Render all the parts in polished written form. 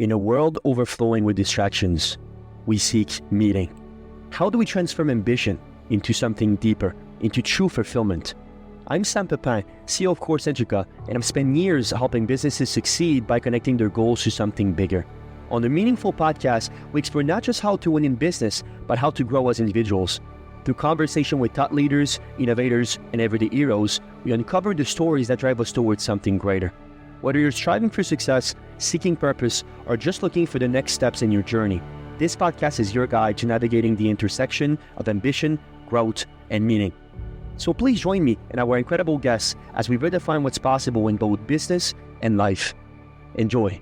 In a world overflowing with distractions, we seek meaning. How do we transform ambition into something deeper, into true fulfillment? I'm Sam Pepin, CEO of Course Educa, and I've spent years helping businesses succeed by connecting their goals to something bigger. On the Meaningful podcast, we explore not just how to win in business, but how to grow as individuals. Through conversation with thought leaders, innovators, and everyday heroes, we uncover the stories that drive us towards something greater. Whether you're striving for success, seeking purpose, or just looking for the next steps in your journey, this podcast is your guide to navigating the intersection of ambition, growth, and meaning. So please join me and our incredible guests as we redefine what's possible in both business and life. Enjoy.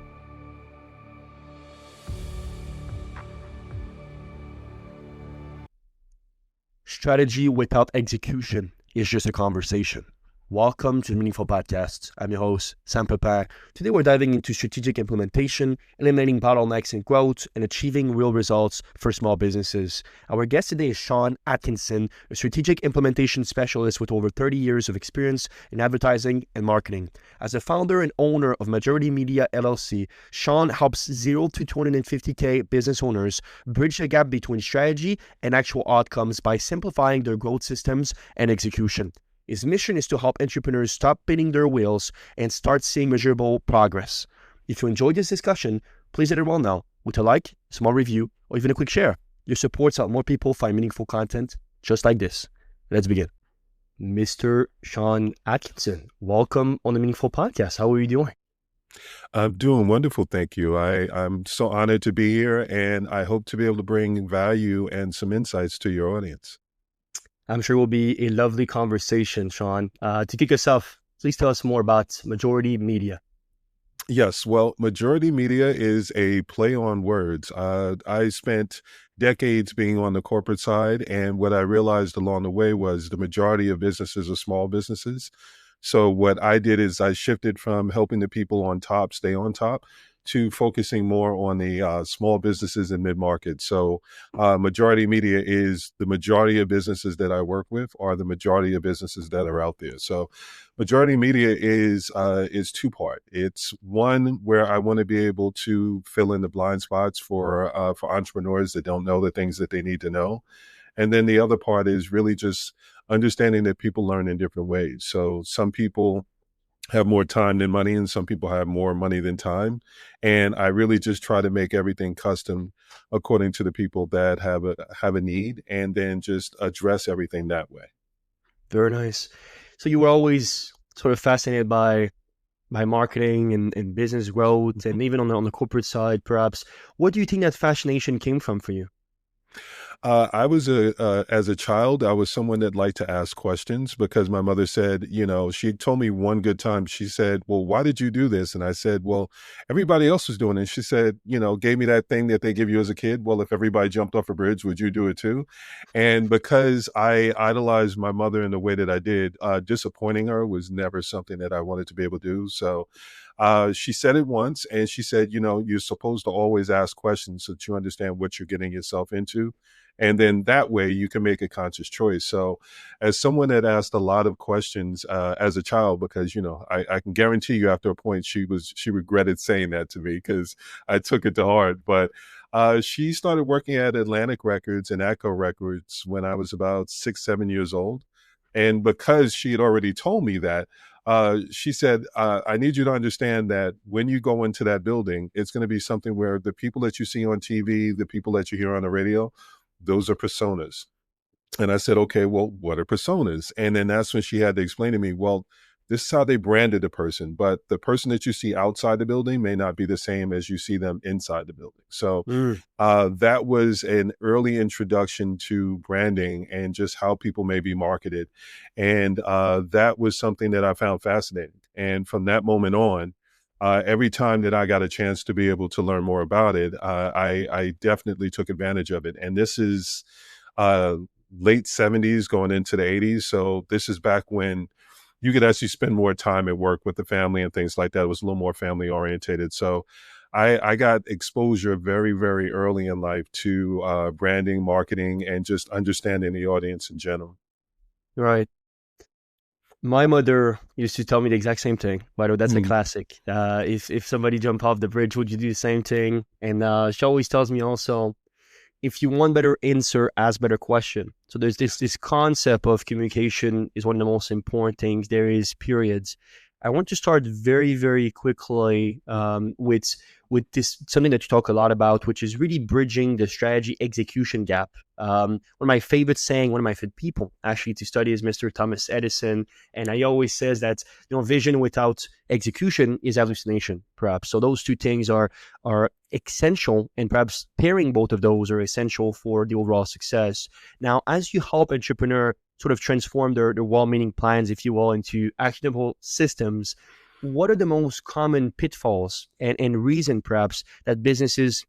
Strategy without execution is just a conversation. Welcome to the Meaningful Podcast. I'm your host, Sam Pepin. Today we're diving into strategic implementation, eliminating bottlenecks in growth, and achieving real results for small businesses. Our guest today is Sean Atkinson, a strategic implementation specialist with over 30 years of experience in advertising and marketing. As a founder and owner of Majority Media LLC, Sean helps 0 to 250K business owners bridge the gap between strategy and actual outcomes by simplifying their growth systems and execution. His mission is to help entrepreneurs stop spinning their wheels and start seeing measurable progress. If you enjoyed this discussion, please let it well now with a like, small review, or even a quick share. Your support helps more people find meaningful content just like this. Let's begin. Mr. Sean Atkinson, welcome on the Meaningful Podcast. How are you doing? I'm doing wonderful, thank you. I'm so honored to be here, and I hope to be able to bring value and some insights to your audience. I'm sure it will be a lovely conversation, Sean. To kick us off, please tell us more about Majority Media. Yes, well, Majority Media is a play on words. I spent decades being on the corporate side, and what I realized along the way was the majority of businesses are small businesses. So what I did is I shifted from helping the people on top stay on top to focusing more on the small businesses and mid-market. So Majority Media is the majority of businesses that I work with are the majority of businesses that are out there. So Majority Media is two-part. It's one where I want to be able to fill in the blind spots for entrepreneurs that don't know the things that they need to know. And then the other part is really just understanding that people learn in different ways. So some people have more time than money, and some people have more money than time. And I really just try to make everything custom according to the people that have a need, and then just address everything that way. Very nice. So you were always sort of fascinated by marketing and business growth, and even on the corporate side, perhaps. What do you think that fascination came from for you? I was as a child, I was someone that liked to ask questions because my mother said, she told me one good time, she said, well, why did you do this? And I said, well, everybody else was doing it. She said, gave me that thing that they give you as a kid. Well, if everybody jumped off a bridge, would you do it too? And because I idolized my mother in the way that I did, disappointing her was never something that I wanted to be able to do. So she said it once, and she said, you're supposed to always ask questions so that you understand what you're getting yourself into. And then that way you can make a conscious choice. So as someone that asked a lot of questions as a child, because, I can guarantee you after a point, she regretted saying that to me because I took it to heart. But she started working at Atlantic Records and Echo Records when I was about 6, 7 years old. And because she had already told me that, she said, I need you to understand that when you go into that building, it's going to be something where the people that you see on TV, the people that you hear on the radio, those are personas. And I said, okay, well, what are personas? And then that's when she had to explain to me, well, this is how they branded the person, but the person that you see outside the building may not be the same as you see them inside the building. So that was an early introduction to branding and just how people may be marketed. And that was something that I found fascinating. And from that moment on, every time that I got a chance to be able to learn more about it, I definitely took advantage of it. And this is late 70s going into the 80s. So this is back when you could actually spend more time at work with the family and things like that. It was a little more family orientated. So I got exposure very, very early in life to branding, marketing, and just understanding the audience in general. Right. My mother used to tell me the exact same thing. By the way, that's a Mm, classic. If somebody jumped off the bridge, would you do the same thing? And she always tells me also, if you want better answer, ask better question. So there's this concept of communication is one of the most important things. There is periods. I want to start very very quickly with this something that you talk a lot about, which is really bridging the strategy execution gap. One of my favorite saying, one of my favorite people actually to study is Mr. Thomas Edison, and he always says that vision without execution is hallucination, perhaps. So those two things are essential, and perhaps pairing both of those are essential for the overall success. Now, as you help entrepreneur sort of transform their well-meaning plans, if you will, into actionable systems, what are the most common pitfalls and reason perhaps that businesses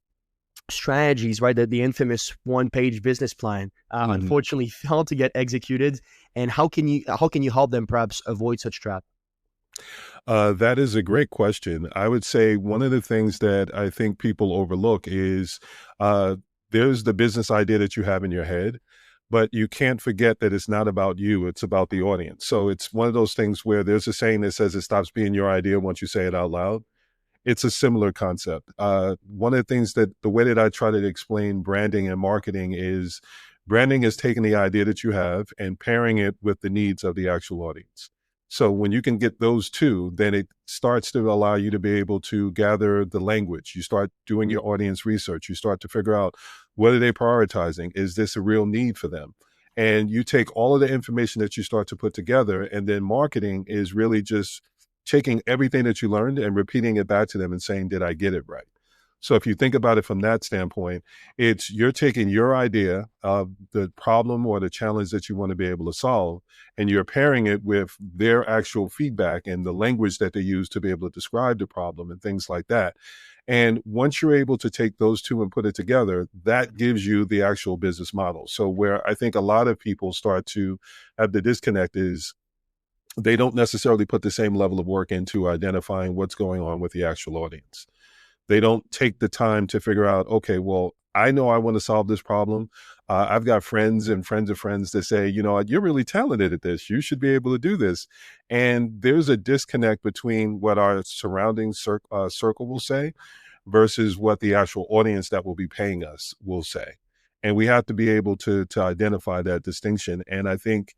strategies, right, that the infamous one-page business plan mhm. unfortunately fail to get executed, and how can you help them perhaps avoid such trap? That is a great question. I would say one of the things that I think people overlook is uh, there's the business idea that you have in your head, but you can't forget that it's not about you, it's about the audience. So it's one of those things where there's a saying that says it stops being your idea once you say it out loud. It's a similar concept. One of the things that the way that I try to explain branding and marketing is branding is taking the idea that you have and pairing it with the needs of the actual audience. So when you can get those two, then it starts to allow you to be able to gather the language. You start doing your audience research. You start to figure out what are they prioritizing? Is this a real need for them? And you take all of the information that you start to put together, and then marketing is really just taking everything that you learned and repeating it back to them and saying, did I get it right? So if you think about it from that standpoint, it's you're taking your idea of the problem or the challenge that you want to be able to solve, and you're pairing it with their actual feedback and the language that they use to be able to describe the problem and things like that. And once you're able to take those two and put it together, that gives you the actual business model. So where I think a lot of people start to have the disconnect is they don't necessarily put the same level of work into identifying what's going on with the actual audience. They don't take the time to figure out, okay, well, I know I want to solve this problem. I've got friends and friends of friends that say, you know, you're really talented at this. You should be able to do this. And there's a disconnect between what our surrounding circle will say versus what the actual audience that will be paying us will say. And we have to be able to identify that distinction. And I think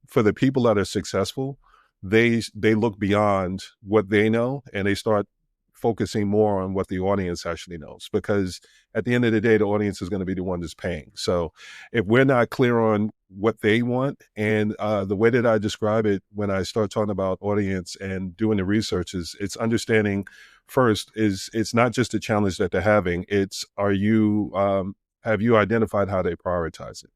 for the people that are successful, they look beyond what they know and they start focusing more on what the audience actually knows, because at the end of the day, the audience is going to be the one that's paying. So if we're not clear on what they want, and the way that I describe it when I start talking about audience and doing the research is it's understanding first is it's not just a challenge that they're having, it's are you have you identified how they prioritize it.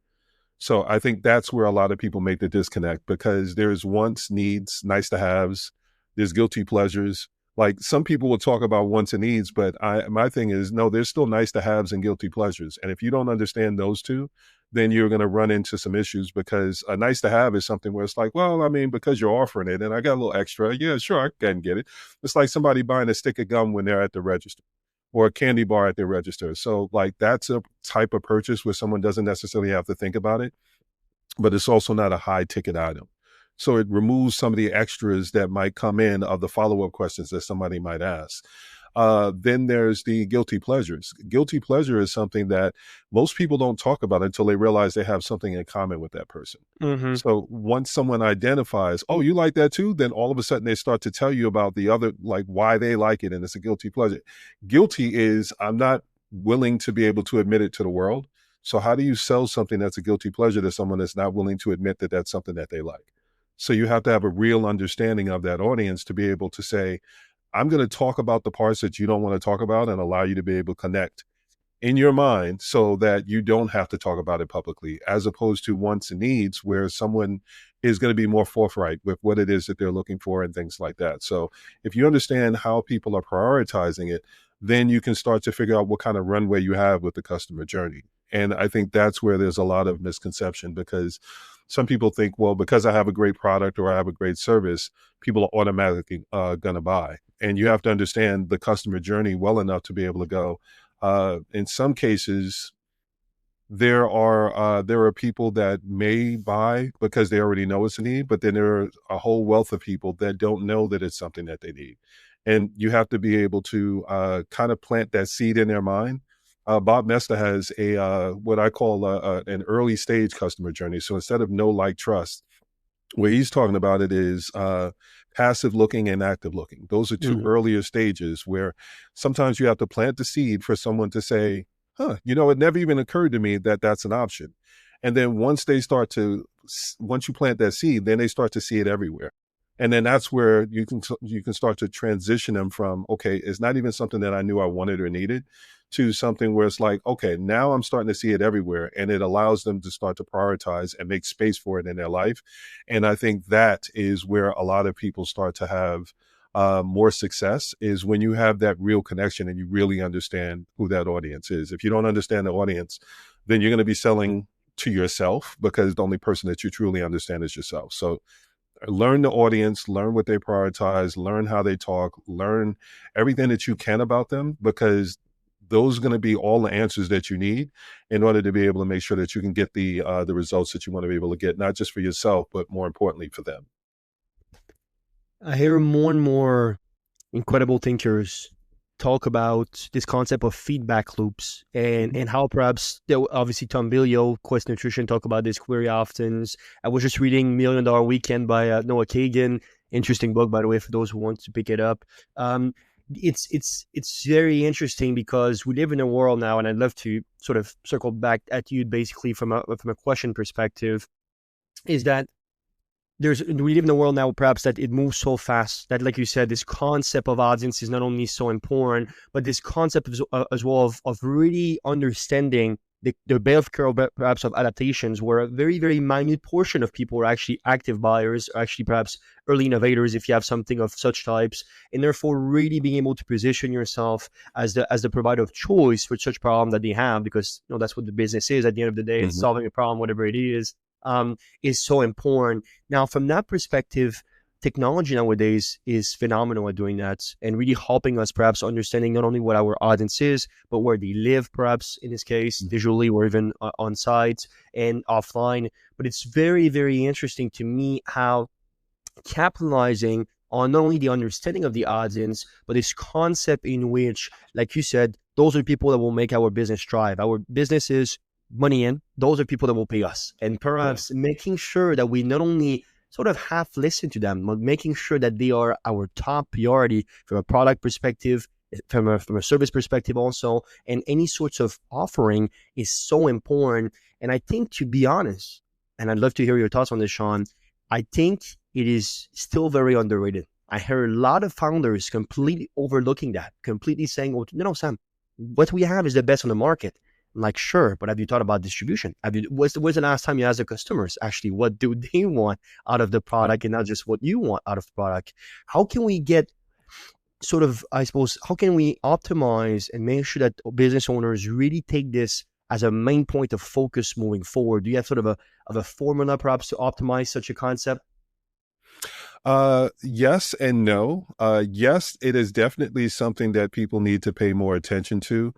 So I think that's where a lot of people make the disconnect, because there's wants, needs, nice to haves, there's guilty pleasures. Like some people will talk about wants and needs, but my thing is no, there's still nice to haves and guilty pleasures. And if you don't understand those two, then you're going to run into some issues, because a nice to have is something where it's like, well, I mean, because you're offering it and I got a little extra. Yeah, sure, I can get it. It's like somebody buying a stick of gum when they're at the register or a candy bar at their register. So like that's a type of purchase where someone doesn't necessarily have to think about it, but it's also not a high ticket item. So it removes some of the extras that might come in of the follow-up questions that somebody might ask. Then there's the guilty pleasures. Guilty pleasure is something that most people don't talk about until they realize they have something in common with that person. Mm-hmm. So once someone identifies, oh, you like that too, then all of a sudden they start to tell you about the other, like why they like it, and it's a guilty pleasure. Guilty is I'm not willing to be able to admit it to the world. So how do you sell something that's a guilty pleasure to someone that's not willing to admit that that's something that they like? So you have to have a real understanding of that audience to be able to say, I'm going to talk about the parts that you don't want to talk about and allow you to be able to connect in your mind so that you don't have to talk about it publicly, as opposed to wants and needs where someone is going to be more forthright with what it is that they're looking for and things like that. So if you understand how people are prioritizing it, then you can start to figure out what kind of runway you have with the customer journey. And I think that's where there's a lot of misconception, because some people think, well, because I have a great product or I have a great service, people are automatically going to buy. And you have to understand the customer journey well enough to be able to go, in some cases, There are people that may buy because they already know it's a need, but then there are a whole wealth of people that don't know that it's something that they need, and you have to be able to kind of plant that seed in their mind. Bob Mesta has a what I call an early stage customer journey. So instead of know, like, trust, what he's talking about it is passive looking and active looking. Those are two Mhm. earlier stages where sometimes you have to plant the seed for someone to say, huh, it never even occurred to me that that's an option. And then once you plant that seed, then they start to see it everywhere. And then that's where you can start to transition them from, okay, it's not even something that I knew I wanted or needed, to something where it's like, okay, now I'm starting to see it everywhere. And it allows them to start to prioritize and make space for it in their life. And I think that is where a lot of people start to have more success, is when you have that real connection and you really understand who that audience is. If you don't understand the audience, then you're going to be selling to yourself, because the only person that you truly understand is yourself. So learn the audience, learn what they prioritize, learn how they talk, learn everything that you can about them, because those are going to be all the answers that you need in order to be able to make sure that you can get the results that you want to be able to get, not just for yourself, but more importantly for them. I hear more and more incredible thinkers talk about this concept of feedback loops and how perhaps obviously Tom Bilyeu, Quest Nutrition, talk about this query often. I was just reading $1 Million Weekend by Noah Kagan. Interesting book, by the way, for those who want to pick it up. It's very interesting because we live in a world now, and I'd love to sort of circle back at you basically from a question perspective, is that we live in a world now perhaps that it moves so fast that, like you said, this concept of audience is not only so important, but this concept as well of really understanding the bell curve perhaps of adaptations, where a very, very minute portion of people are actually active buyers, or actually perhaps early innovators if you have something of such types, and therefore really being able to position yourself as the provider of choice for such problem that they have, because that's what the business is. At the end of the day, it's Mhm. solving a problem, whatever it is so important. Now, from that perspective, technology nowadays is phenomenal at doing that and really helping us perhaps understanding not only what our audience is, but where they live, perhaps in this case, visually or even on site and offline. But it's very, very interesting to me how capitalizing on not only the understanding of the audience, but this concept in which, like you said, those are people that will make our business thrive. Our business is money in. Those are people that will pay us. And perhaps making sure that we not only sort of half listen to them, but making sure that they are our top priority from a product perspective, from a service perspective also, and any sorts of offering is so important. And I think, to be honest, and I'd love to hear your thoughts on this, Sean, I think it is still very underrated. I heard a lot of founders completely overlooking that, completely saying, "Oh, no, Sam, what we have is the best on the market." I'm like, sure, but have you thought about distribution? When's the last time you asked the customers actually what do they want out of the product, and not just what you want out of the product? How can we get sort of, I suppose, how can we optimize and make sure that business owners really take this as a main point of focus moving forward? Do you have sort of a formula perhaps to optimize such a concept? Yes and no. Yes, it is definitely something that people need to pay more attention to.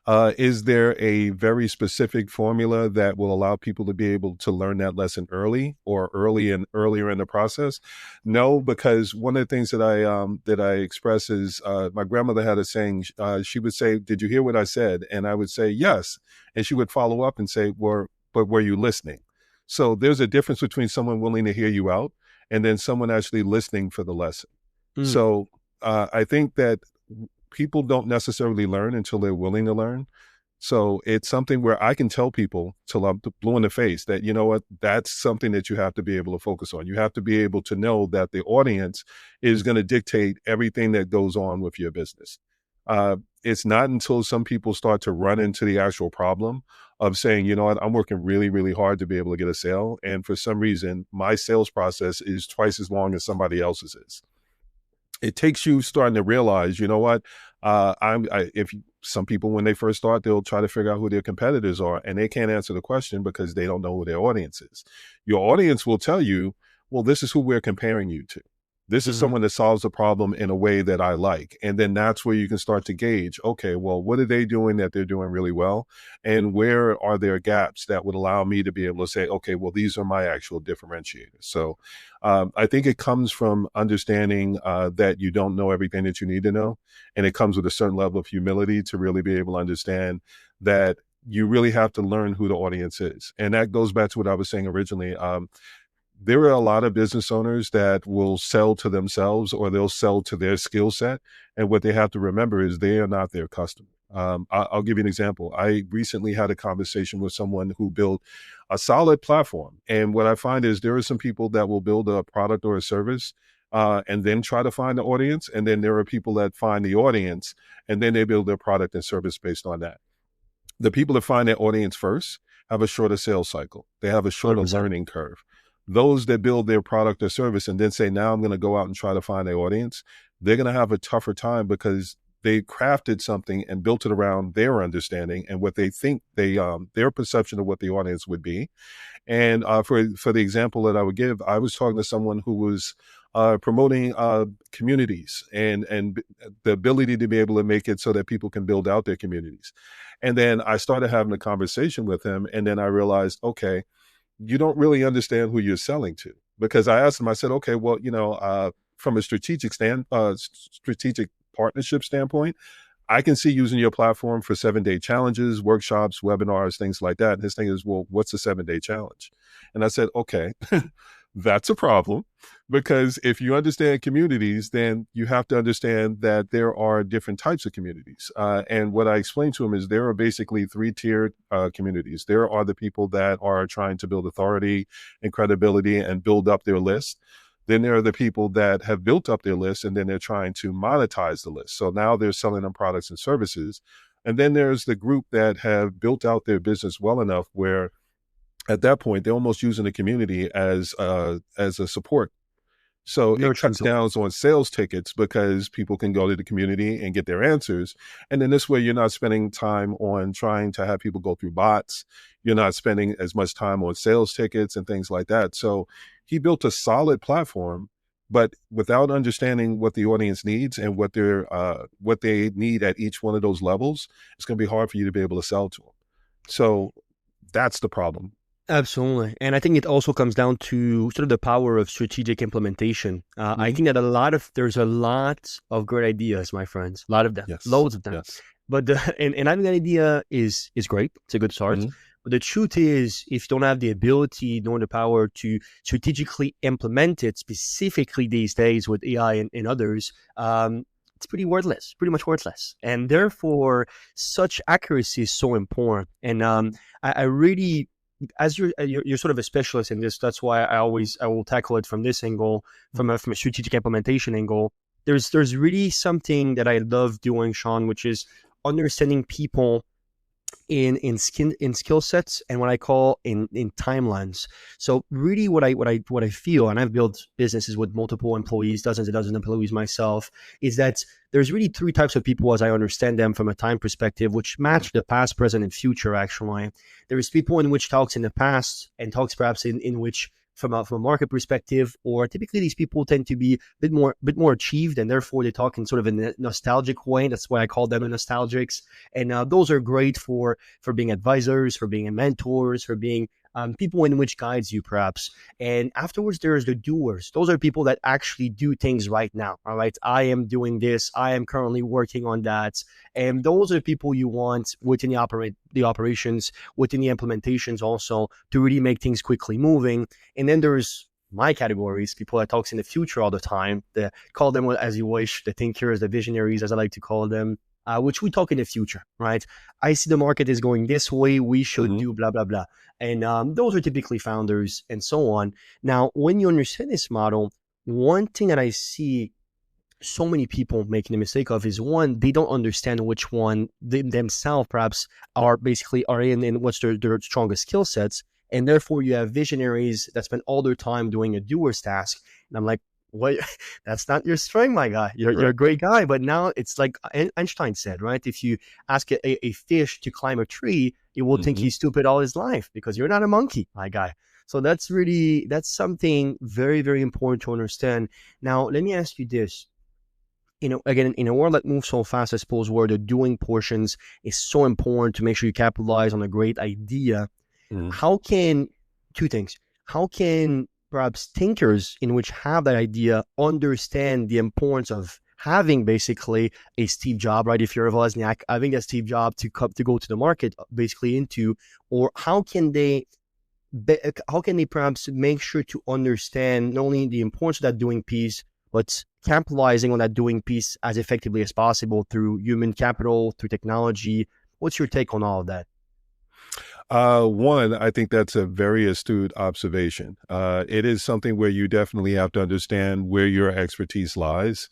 Is there a very specific formula that will allow people to be able to learn that lesson early, or earlier in the process? No, because one of the things that I express is, my grandmother had a saying. She would say, "Did you hear what I said?" And I would say, "Yes," and she would follow up and say, "Well, but were you listening?" So there's a difference between someone willing to hear you out and then someone actually listening for the lesson. Mm, So I think that people don't necessarily learn until they're willing to learn. So it's something where I can tell people till I'm blue in the face that, you know what, that's something that you have to be able to focus on. You have to be able to know that the audience is going to dictate everything that goes on with your business. It's not until some people start to run into the actual problem of saying, you know what, I'm working really, really hard to be able to get a sale. And for some reason, my sales process is twice as long as somebody else's is. It takes you starting to realize, you know what, some people, when they first start, they'll try to figure out who their competitors are, and they can't answer the question because they don't know who their audience is. Your audience will tell you, well, this is who we're comparing you to. This is someone that solves a problem in a way that I like. And then that's where you can start to gauge, okay, well, what are they doing that they're doing really well? And where are there gaps that would allow me to be able to say, okay, well, these are my actual differentiators. So I think it comes from understanding that you don't know everything that you need to know. And it comes with a certain level of humility to really be able to understand that you really have to learn who the audience is. And that goes back to what I was saying originally. There are a lot of business owners that will sell to themselves or they'll sell to their skill set. And what they have to remember is they are not their customer. I'll give you an example. I recently had a conversation with someone who built a solid platform. And what I find is there are some people that will build a product or a service and then try to find the audience. And then there are people that find the audience and then they build their product and service based on that. The people that find their audience first have a shorter sales cycle. They have a shorter 100%. learning curve. Those that build their product or service and then say, now I'm going to go out and try to find their audience, they're going to have a tougher time because they crafted something and built it around their understanding and what they think their perception of what the audience would be. And for the example that I would give, I was talking to someone who was promoting communities and the ability to be able to make it so that people can build out their communities. And then I started having a conversation with him. And then I realized, okay, you don't really understand who you're selling to, because I asked him, I said, okay, well, from a strategic partnership standpoint, I can see using your platform for 7-day challenges, workshops, webinars, things like that. And his thing is, well, what's a 7-day challenge? And I said, okay, that's a problem, because if you understand communities, then you have to understand that there are different types of communities. And what I explained to him is there are basically 3-tiered communities. There are the people that are trying to build authority and credibility and build up their list. Then there are the people that have built up their list and then they're trying to monetize the list. So now they're selling them products and services. And then there's the group that have built out their business well enough where at that point, they're almost using the community as a support. So it cuts down on sales tickets because people can go to the community and get their answers. And then this way, you're not spending time on trying to have people go through bots. You're not spending as much time on sales tickets and things like that. So he built a solid platform, but without understanding what the audience needs and what they need at each one of those levels, it's going to be hard for you to be able to sell to them. So that's the problem. Absolutely. And I think it also comes down to sort of the power of strategic implementation. I think that there's a lot of great ideas, my friends, a lot of them, loads of them. Yes. But and having an idea is great. It's a good start. But the truth is, if you don't have the ability nor the power to strategically implement it, specifically these days with AI and others, it's pretty much worthless. And therefore, such accuracy is so important. And I really, as you're sort of a specialist in this, that's why I will tackle it from this angle, from a strategic implementation angle. There's really something that I love doing, Sean, which is understanding people in skill sets and what I call in timelines. So really what I feel, and I've built businesses with multiple employees, dozens and dozens of employees myself, is that there's really 3 types of people as I understand them from a time perspective, which match the past, present, and future actually. There is people in which talks in the past and talks perhaps in which from a market perspective, or typically these people tend to be a bit more achieved, and therefore they talk in sort of a nostalgic way. That's why I call them the nostalgics. And those are great for being advisors, for being mentors, for being people in which guides you perhaps. And afterwards, there's the doers. Those are people that actually do things right now. All right. I am doing this. I am currently working on that. And those are people you want within the operations, within the implementations also, to really make things quickly moving. And then there's my categories, people that talks in the future all the time, call them as you wish, the thinkers, the visionaries, as I like to call them. Which we talk in the future, right? I see the market is going this way. We should do blah, blah, blah. And those are typically founders and so on. Now, when you understand this model, one thing that I see so many people making the mistake of is, one, they don't understand which one themselves perhaps are in what's their strongest skill sets. And therefore, you have visionaries that spend all their time doing a doer's task. And I'm like, what? That's not your strength, my guy. You're a great guy, but now it's like Einstein said, right? If you ask a fish to climb a tree, it will think he's stupid all his life because you're not a monkey, my guy. So that's something very, very important to understand. Now, let me ask you this. Again, in a world that moves so fast, I suppose, where the doing portions is so important to make sure you capitalize on a great idea, Mhm. how can two things? How can perhaps thinkers in which have that idea understand the importance of having basically a Steve Job, right? If you're a Wozniak, having that Steve Job to go to the market basically into, or how can they perhaps make sure to understand not only the importance of that doing piece, but capitalizing on that doing piece as effectively as possible through human capital, through technology? What's your take on all of that? One, I think that's a very astute observation. It is something where you definitely have to understand where your expertise lies.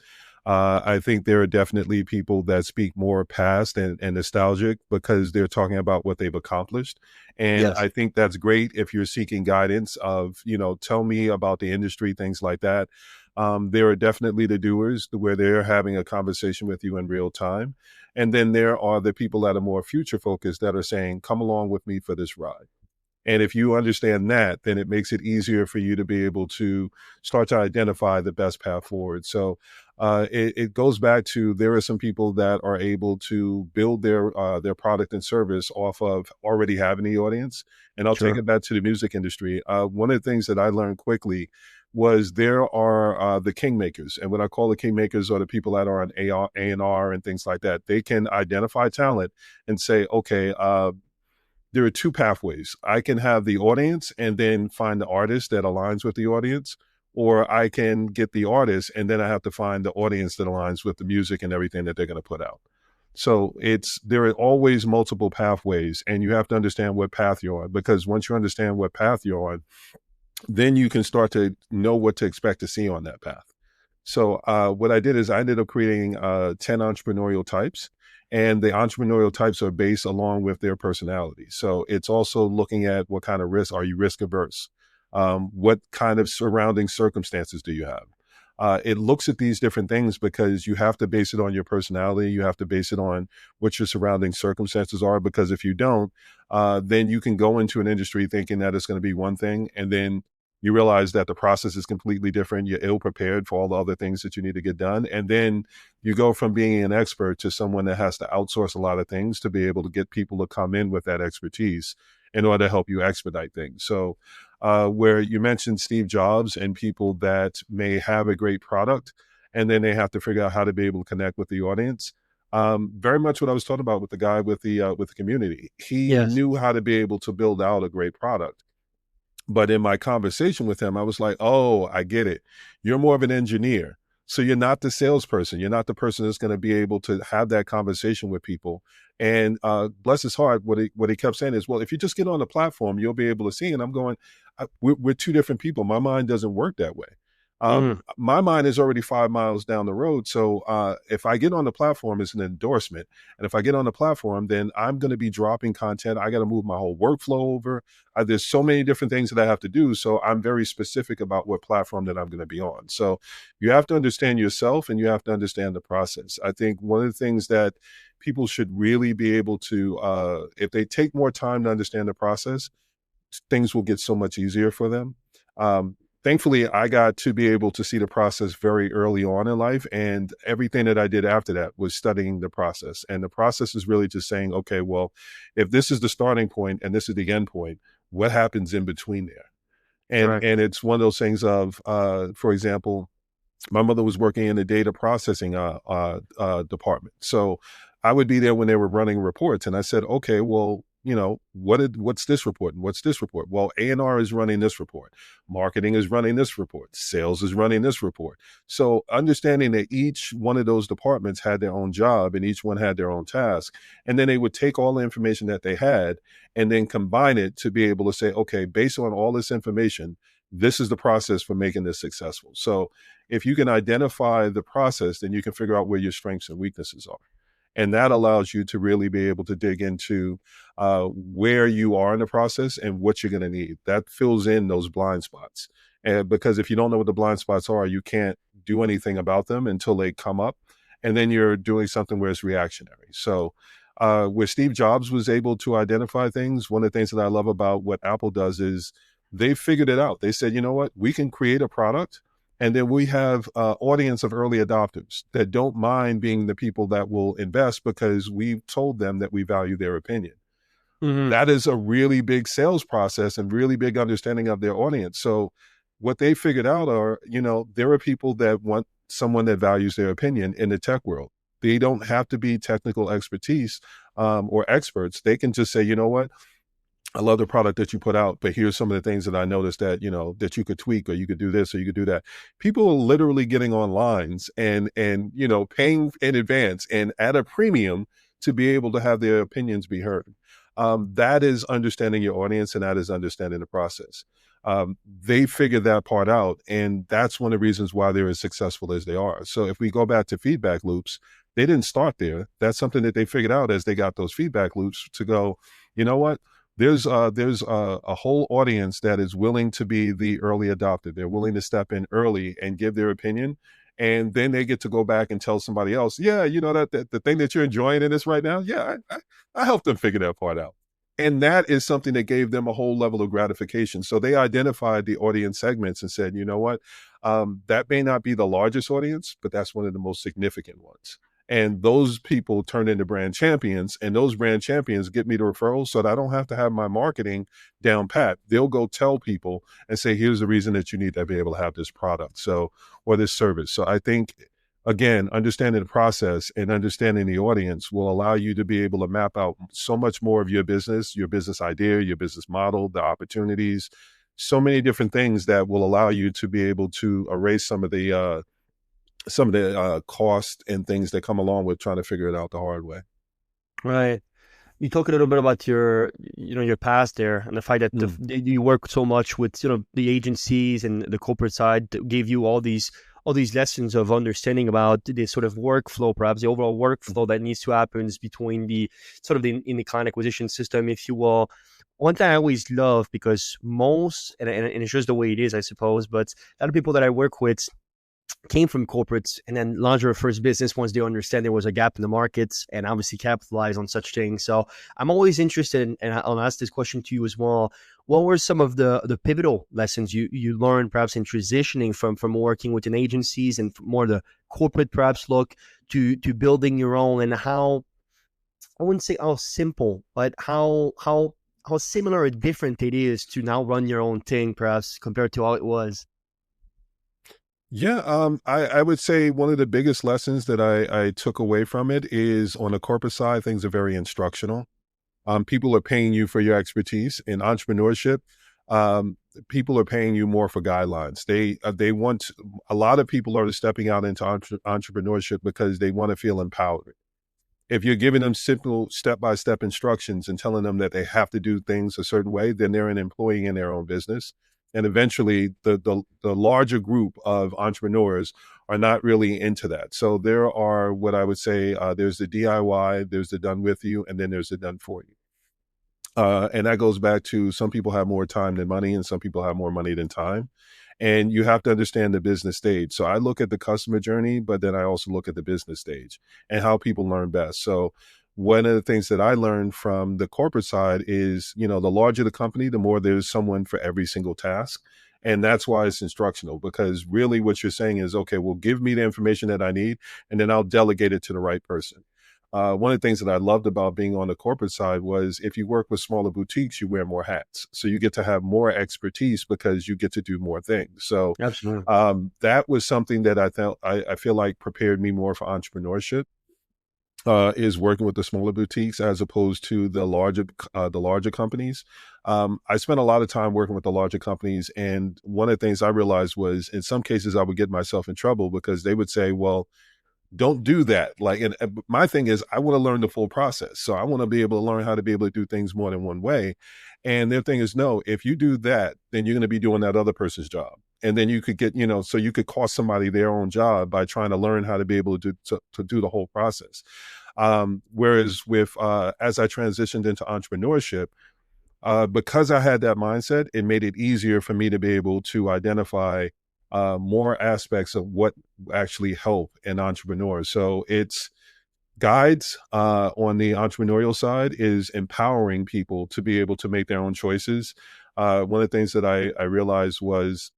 I think there are definitely people that speak more past and nostalgic because they're talking about what they've accomplished. And Yes, I think that's great if you're seeking guidance of, tell me about the industry, things like that. There are definitely the doers where they're having a conversation with you in real time. And then there are the people that are more future focused that are saying, come along with me for this ride. And if you understand that, then it makes it easier for you to be able to start to identify the best path forward. So it goes back to there are some people that are able to build their product and service off of already having the audience. And I'll take sure. it back to the music industry. One of the things that I learned quickly was there are the kingmakers. And what I call the kingmakers are the people that are on A&R and things like that. They can identify talent and say, okay, there are two pathways. I can have the audience and then find the artist that aligns with the audience, or I can get the artist and then I have to find the audience that aligns with the music and everything that they're going to put out. So there are always multiple pathways, and you have to understand what path you're on, because once you understand what path you're on, then you can start to know what to expect to see on that path. So what I did is I ended up creating 10 entrepreneurial types, and the entrepreneurial types are based along with their personality. So it's also looking at what kind of risk, are you risk averse? What kind of surrounding circumstances do you have? It looks at these different things because you have to base it on your personality. You have to base it on what your surrounding circumstances are, because if you don't, then you can go into an industry thinking that it's going to be one thing, and then you realize that the process is completely different. You're ill prepared for all the other things that you need to get done. And then you go from being an expert to someone that has to outsource a lot of things to be able to get people to come in with that expertise in order to help you expedite things. So, where you mentioned Steve Jobs and people that may have a great product and then they have to figure out how to be able to connect with the audience. Very much what I was talking about with the guy with the community. He Yes. knew how to be able to build out a great product, but in my conversation with him, I was like, oh, I get it. You're more of an engineer. So you're not the salesperson. You're not the person that's going to be able to have that conversation with people. And bless his heart, what he kept saying is, well, if you just get on the platform, you'll be able to see. And I'm going, we're two different people. My mind doesn't work that way. Mm, My mind is already 5 miles down the road. So if I get on the platform, it's an endorsement. And if I get on the platform, then I'm going to be dropping content. I got to move my whole workflow over. There's so many different things that I have to do. So I'm very specific about what platform that I'm going to be on. So you have to understand yourself and you have to understand the process. I think one of the things that people should really be able to, if they take more time to understand the process, things will get so much easier for them. Thankfully, I got to be able to see the process very early on in life. And everything that I did after that was studying the process. And the process is really just saying, okay, well, if this is the starting point and this is the end point, what happens in between there? And correct. and it's one of those things of, for example, my mother was working in the data processing department. So I would be there when they were running reports. And I said, okay, well, what's this report and what's this report? Well, A&R is running this report. Marketing is running this report. Sales is running this report. So understanding that each one of those departments had their own job and each one had their own task. And then they would take all the information that they had and then combine it to be able to say, okay, based on all this information, this is the process for making this successful. So if you can identify the process, then you can figure out where your strengths and weaknesses are. And that allows you to really be able to dig into where you are in the process and what you're going to need. That fills in those blind spots. And because if you don't know what the blind spots are, you can't do anything about them until they come up. And then you're doing something where it's reactionary. So where Steve Jobs was able to identify things, one of the things that I love about what Apple does is They figured it out. They said, you know what, we can create a product, and then we have an audience of early adopters that don't mind being the people that will invest because we've told them that we value their opinion. Hmm. That is a really big sales process and really big understanding of their audience. So what they figured out are, there are people that want someone that values their opinion in the tech world. They don't have to be technical expertise or experts. They can just say, you know what, I love the product that you put out, but here's some of the things that I noticed that, that you could tweak, or you could do this, or you could do that. People are literally getting on lines and paying in advance and at a premium to be able to have their opinions be heard. That is understanding your audience, and that is understanding the process. They figured that part out, and that's one of the reasons why they're as successful as they are. So if we go back to feedback loops, they didn't start there. That's something that they figured out as they got those feedback loops to go, you know what? There's a whole audience that is willing to be the early adopter. They're willing to step in early and give their opinion. And then they get to go back and tell somebody else, yeah, that the thing that you're enjoying in this right now, yeah, I helped them figure that part out. And that is something that gave them a whole level of gratification. So they identified the audience segments and said, you know what, that may not be the largest audience, but that's one of the most significant ones. And those people turn into brand champions, and those brand champions get me the referrals so that I don't have to have my marketing down pat. They'll go tell people and say, here's the reason that you need to be able to have this product. So, or this service. So I think, again, understanding the process and understanding the audience will allow you to be able to map out so much more of your business idea, your business model, the opportunities, so many different things that will allow you to be able to erase some of the cost and things that come along with trying to figure it out the hard way. Right. You talk a little bit about your past there, and the fact that Mm. you work so much with, the agencies and the corporate side that gave you all these lessons of understanding about the sort of workflow, perhaps the overall workflow that needs to happen between the sort of in the client acquisition system, if you will. One thing I always love, because most, and it's just the way it is, I suppose, but a lot of people that I work with came from corporates and then launched their first business once they understand there was a gap in the markets, and obviously capitalize on such things. So I'm always interested in, and I'll ask this question to you as well. What were some of the pivotal lessons you learned, perhaps in transitioning from working within agencies and more the corporate perhaps look to building your own, and how, I wouldn't say how simple, but how similar or different it is to now run your own thing, perhaps compared to how it was? Yeah, I would say one of the biggest lessons that I took away from it is on the corporate side, things are very instructional. People are paying you for your expertise in entrepreneurship. People are paying you more for guidelines. They want, a lot of people are stepping out into entrepreneurship because they want to feel empowered. If you're giving them simple step-by-step instructions and telling them that they have to do things a certain way, then they're an employee in their own business. And eventually the larger group of entrepreneurs are not really into that. So there are, what I would say, there's the DIY, there's the done with you, and then there's the done for you. And that goes back to, some people have more time than money, and some people have more money than time. And you have to understand the business stage. So I look at the customer journey, but then I also look at the business stage and how people learn best. So one of the things that I learned from the corporate side is, the larger the company, the more there's someone for every single task. And that's why it's instructional, because really what you're saying is, okay, well, give me the information that I need, and then I'll delegate it to the right person. One of the things that I loved about being on the corporate side was, if you work with smaller boutiques, you wear more hats. So you get to have more expertise because you get to do more things. So Absolutely. that was something that I feel like prepared me more for entrepreneurship. Is working with the smaller boutiques as opposed to the larger companies. I spent a lot of time working with the larger companies, and one of the things I realized was, in some cases I would get myself in trouble because they would say, well, don't do that. Like, and my thing is, I want to learn the full process. So I want to be able to learn how to be able to do things more than one way. And their thing is, no, if you do that, then you're going to be doing that other person's job. And then you could get, so you could cost somebody their own job by trying to learn how to be able to do the whole process. Whereas with, as I transitioned into entrepreneurship, because I had that mindset, it made it easier for me to be able to identify more aspects of what actually help an entrepreneur. So it's guides on the entrepreneurial side, is empowering people to be able to make their own choices. one of the things that I realized was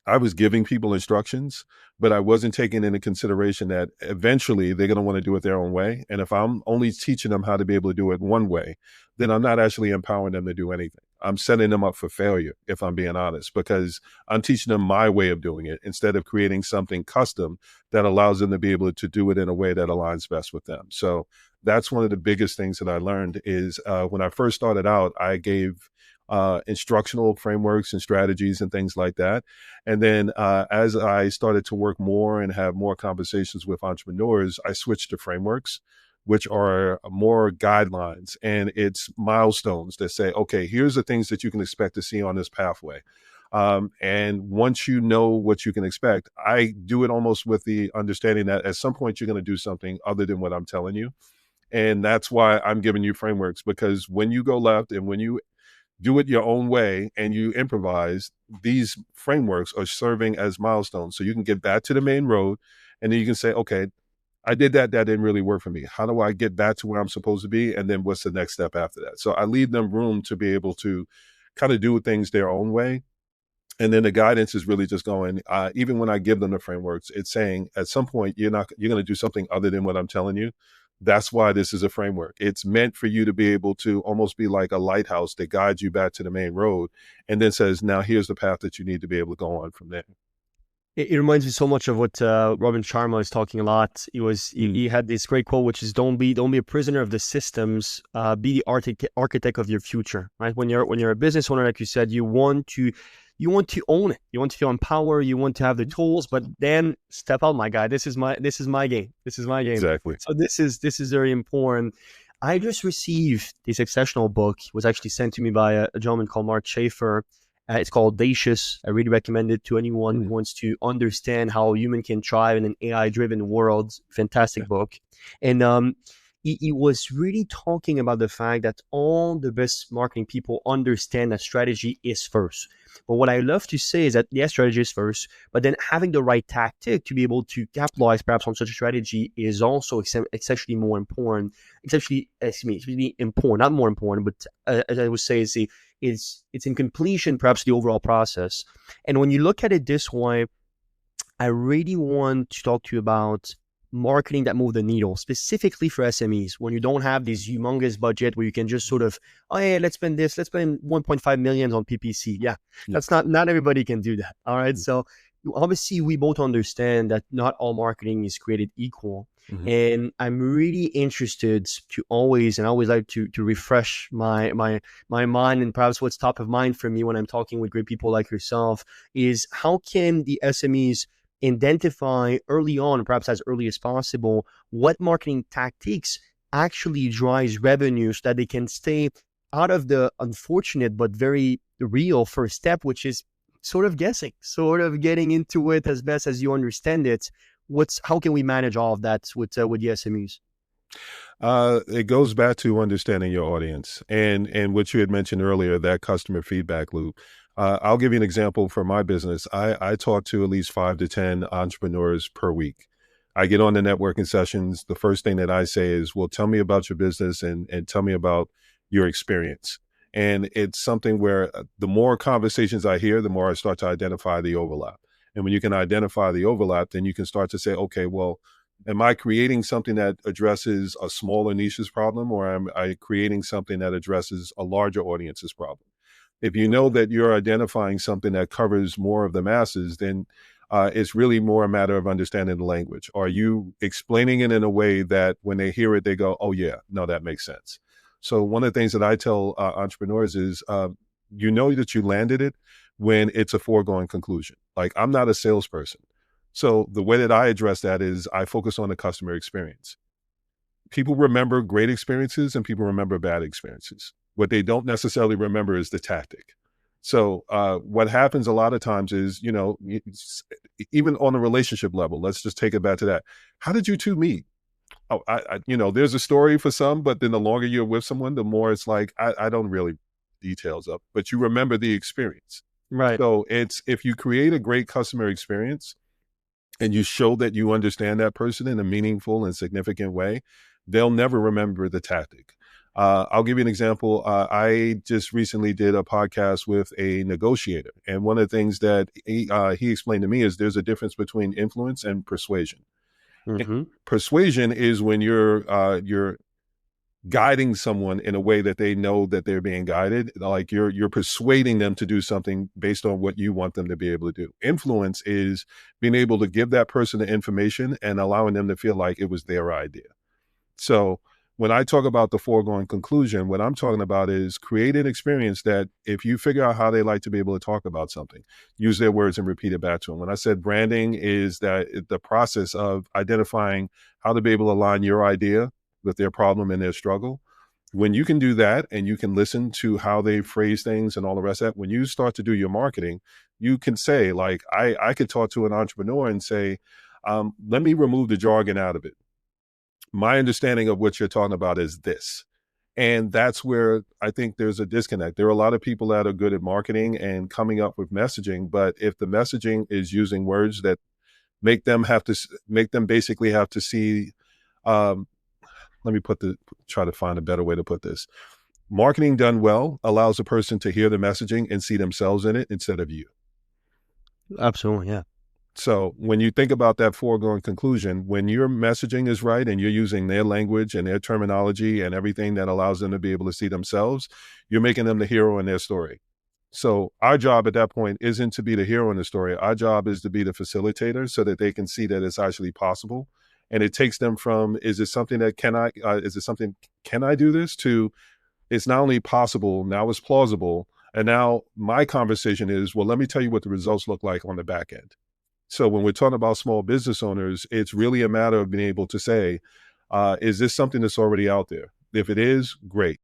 I was giving people instructions, but I wasn't taking into consideration that eventually they're going to want to do it their own way. And if I'm only teaching them how to be able to do it one way, then I'm not actually empowering them to do anything. I'm setting them up for failure, if I'm being honest, because I'm teaching them my way of doing it instead of creating something custom that allows them to be able to do it in a way that aligns best with them. So that's one of the biggest things that I learned is when I first started out, I gave instructional frameworks and strategies and things like that. And then as I started to work more and have more conversations with entrepreneurs, I switched to frameworks, which are more guidelines and it's milestones that say, okay, here's the things that you can expect to see on this pathway. And once you know what you can expect, I do it almost with the understanding that at some point you're going to do something other than what I'm telling you. And that's why I'm giving you frameworks, because when you go left and when you do it your own way and you improvise, these frameworks are serving as milestones. So you can get back to the main road and then you can say, okay, I did that. That didn't really work for me. How do I get back to where I'm supposed to be? And then what's the next step after that? So I leave them room to be able to kind of do things their own way. And then the guidance is really just going, even when I give them the frameworks, it's saying at some point, you're going to do something other than what I'm telling you. That's why this is a framework. It's meant for you to be able to almost be like a lighthouse that guides you back to the main road and then says, now here's the path that you need to be able to go on from there. It reminds me so much of what Robin Sharma is talking a lot. He had this great quote, which is don't be a prisoner of the systems, be the architect of your future. Right? When you're a business owner, like you said, you want to own it. You want to feel empowered. You want to have the tools, but then step out, my guy. This is my game. This is my game. Exactly. So this is very important. I just received this exceptional book. It was actually sent to me by a gentleman called Mark Schaefer. It's called Audacious. I really recommend it to anyone who wants to understand how human can thrive in an AI-driven world. Fantastic book. And he was really talking about the fact that all the best marketing people understand that strategy is first. But what I love to say is that, yes, strategy is first, but then having the right tactic to be able to capitalize perhaps on such a strategy is also exceptionally more important. It's really important, not more important, but as I would say, it's in completion, perhaps the overall process. And when you look at it this way, I really want to talk to you about marketing that move the needle, specifically for SMEs, when you don't have this humongous budget where you can just sort of, oh yeah, let's spend 1.5 million on PPC. Yeah. That's not everybody can do that. All right. So obviously we both understand that not all marketing is created equal. And I'm really interested to always like to refresh my mind, and perhaps what's top of mind for me when I'm talking with great people like yourself is how can the SMEs identify early on, perhaps as early as possible, what marketing tactics actually drives revenue so that they can stay out of the unfortunate but very real first step, which is sort of guessing, sort of getting into it as best as you understand it. How can we manage all of that with the SMEs? It goes back to understanding your audience and what you had mentioned earlier, that customer feedback loop. I'll give you an example for my business. I talk to at least 5 to 10 entrepreneurs per week. I get on the networking sessions. The first thing that I say is, well, tell me about your business and tell me about your experience. And it's something where the more conversations I hear, the more I start to identify the overlap. And when you can identify the overlap, then you can start to say, okay, well, am I creating something that addresses a smaller niche's problem, or am I creating something that addresses a larger audience's problem? If you know that you're identifying something that covers more of the masses, then it's really more a matter of understanding the language. Are you explaining it in a way that when they hear it, they go, oh yeah, no, that makes sense. So one of the things that I tell entrepreneurs is, you know that you landed it when it's a foregone conclusion. Like, I'm not a salesperson. So the way that I address that is I focus on the customer experience. People remember great experiences and people remember bad experiences. What they don't necessarily remember is the tactic. So what happens a lot of times is, even on a relationship level, let's just take it back to that. How did you two meet? Oh, there's a story for some, but then the longer you're with someone, the more it's like, I don't really details up, but you remember the experience. Right. So if you create a great customer experience and you show that you understand that person in a meaningful and significant way, they'll never remember the tactic. I'll give you an example. I just recently did a podcast with a negotiator, and one of the things that he explained to me is there's a difference between influence and persuasion. Mm-hmm. Persuasion is when you're guiding someone in a way that they know that they're being guided, like you're persuading them to do something based on what you want them to be able to do. Influence is being able to give that person the information and allowing them to feel like it was their idea. So when I talk about the foregoing conclusion, what I'm talking about is create an experience that if you figure out how they like to be able to talk about something, use their words and repeat it back to them. When I said branding is that the process of identifying how to be able to align your idea with their problem and their struggle. When you can do that and you can listen to how they phrase things and all the rest of that, when you start to do your marketing, you can say, like, I could talk to an entrepreneur and say, let me remove the jargon out of it. My understanding of what you're talking about is this. And that's where I think there's a disconnect. There are a lot of people that are good at marketing and coming up with messaging, but if the messaging is using words that make them basically have to see, um, let me try to find a better way to put this. Marketing done well allows a person to hear the messaging and see themselves in it instead of you. Absolutely, yeah. So when you think about that foregoing conclusion, when your messaging is right and you're using their language and their terminology and everything that allows them to be able to see themselves, you're making them the hero in their story. So our job at that point isn't to be the hero in the story. Our job is to be the facilitator so that they can see that it's actually possible. And it takes them from, is it something that can I do this, to it's not only possible, now it's plausible. And now my conversation is, well, let me tell you what the results look like on the back end. So when we're talking about small business owners, it's really a matter of being able to say, is this something that's already out there? If it is, great.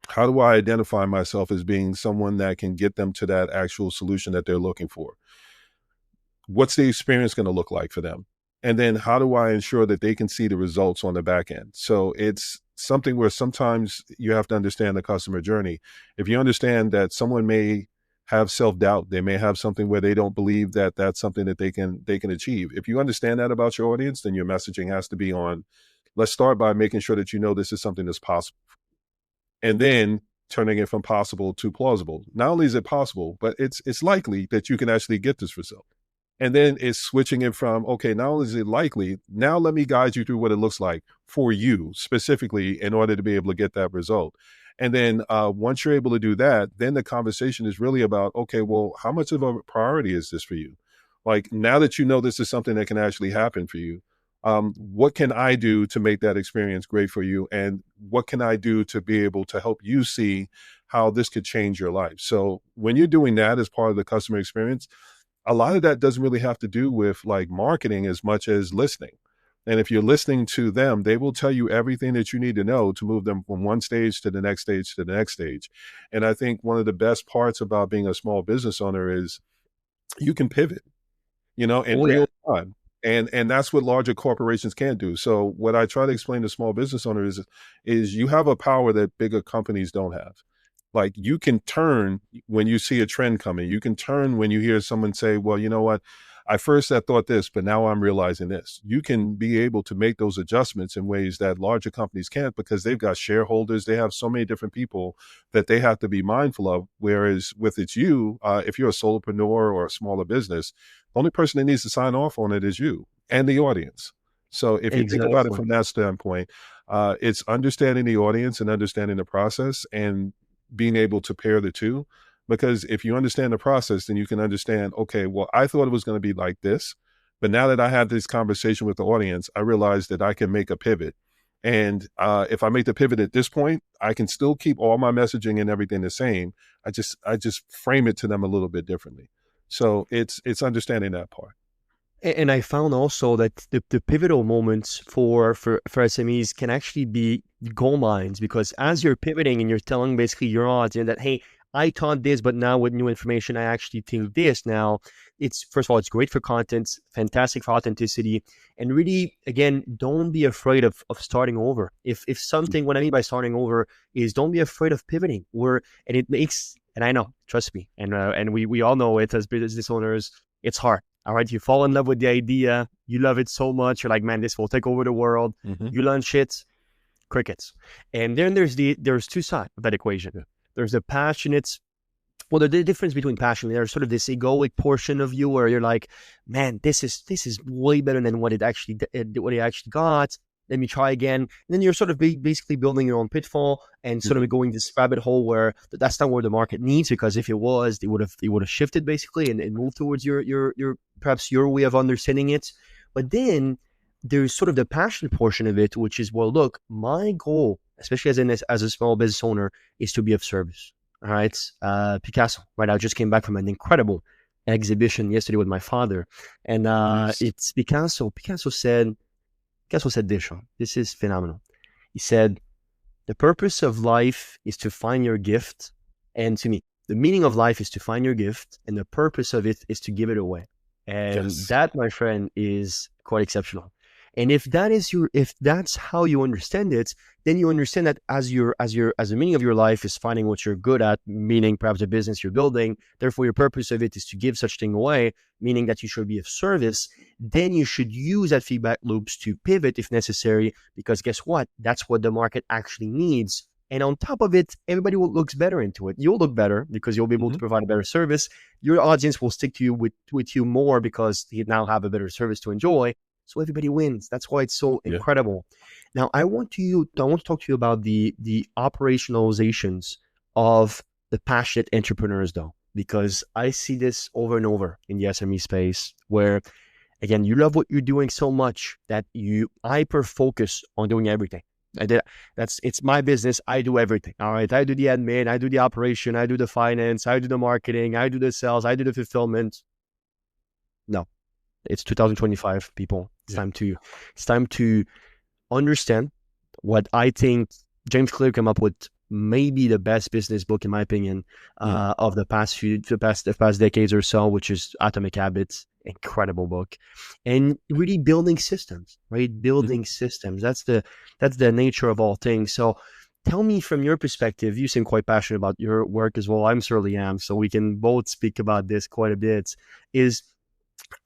How do I identify myself as being someone that can get them to that actual solution that they're looking for? What's the experience going to look like for them? And then how do I ensure that they can see the results on the back end? So it's something where sometimes you have to understand the customer journey. If you understand that someone may have self-doubt, they may have something where they don't believe that that's something that they can achieve. If you understand that about your audience, then your messaging has to be on, let's start by making sure that you know this is something that's possible. And then turning it from possible to plausible. Not only is it possible, but it's likely that you can actually get this result. And then it's switching it from, okay, not only is it likely, now let me guide you through what it looks like for you specifically in order to be able to get that result. And then once you're able to do that, then the conversation is really about, okay, well, how much of a priority is this for you? Like, now that you know this is something that can actually happen for you, what can I do to make that experience great for you? And what can I do to be able to help you see how this could change your life? So when you're doing that as part of the customer experience, a lot of that doesn't really have to do with like marketing as much as listening. And if you're listening to them, they will tell you everything that you need to know to move them from one stage to the next stage to the next stage. And I think one of the best parts about being a small business owner is you can pivot, in Oh, yeah. real time. And that's what larger corporations can't do. So what I try to explain to small business owners is you have a power that bigger companies don't have. Like, you can turn when you see a trend coming. You can turn when you hear someone say, well, you know what? I thought this, but now I'm realizing this. You can be able to make those adjustments in ways that larger companies can't, because they've got shareholders. They have so many different people that they have to be mindful of. Whereas with if you're a solopreneur or a smaller business, the only person that needs to sign off on it is you and the audience. So if you think about it Exactly. from that standpoint, it's understanding the audience and understanding the process and being able to pair the two. Because if you understand the process, then you can understand, okay, well, I thought it was going to be like this, but now that I had this conversation with the audience, I realized that I can make a pivot. And if I make the pivot at this point, I can still keep all my messaging and everything the same. I just frame it to them a little bit differently. So it's understanding that part. And I found also that the pivotal moments for SMEs can actually be gold mines, because as you're pivoting and you're telling basically your audience that, hey, I thought this, but now with new information, I actually think this now. It's, first of all, it's great for content, fantastic for authenticity. And really, again, don't be afraid of starting over. If something, what I mean by starting over is, don't be afraid of pivoting. And it makes, and I know, trust me, and we all know it as business owners, it's hard. All right, you fall in love with the idea, you love it so much, you're like, man, this will take over the world. Mm-hmm. You launch it, crickets. And then there's two sides of that equation. There's the passionate. Well, the difference between passion, there's sort of this egoic portion of you where you're like, man, this is way better than what it actually got. Let me try again. And then you're sort of basically building your own pitfall and sort of going this rabbit hole where that's not where the market needs, because if it was, it would have shifted basically and moved towards your perhaps your way of understanding it. But then there's sort of the passion portion of it, which is, well, look, my goal, especially as a small business owner, is to be of service. All right. Picasso, right? I just came back from an incredible exhibition yesterday with my father. And Nice. it's Picasso. Picasso said this, Sean. This is phenomenal. He said, the purpose of life is to find your gift. And to me, the meaning of life is to find your gift. And the purpose of it is to give it away. And Yes. that, my friend, is quite exceptional. And if that's how you understand it, then you understand that as the meaning of your life is finding what you're good at, meaning perhaps the business you're building, therefore your purpose of it is to give such thing away, meaning that you should be of service, then you should use that feedback loops to pivot if necessary, because guess what? That's what the market actually needs. And on top of it, everybody looks better into it. You'll look better because you'll be able to provide a better service. Your audience will stick to you with you more because you now have a better service to enjoy. So everybody wins. That's why it's so incredible. Now, I want to talk to you about the operationalizations of the passionate entrepreneurs, though, because I see this over and over in the SME space where, again, you love what you're doing so much that you hyper focus on doing everything. It's my business. I do everything. All right. I do the admin, I do the operation, I do the finance, I do the marketing, I do the sales, I do the fulfillment. No, it's 2025, people. It's time to understand what I think James Clear came up with, maybe the best business book, in my opinion, of the past decades or so, which is Atomic Habits. Incredible book. And really building systems, right? Building systems. That's the nature of all things. So tell me, from your perspective, you seem quite passionate about your work as well. I'm certainly am. So we can both speak about this quite a bit. Is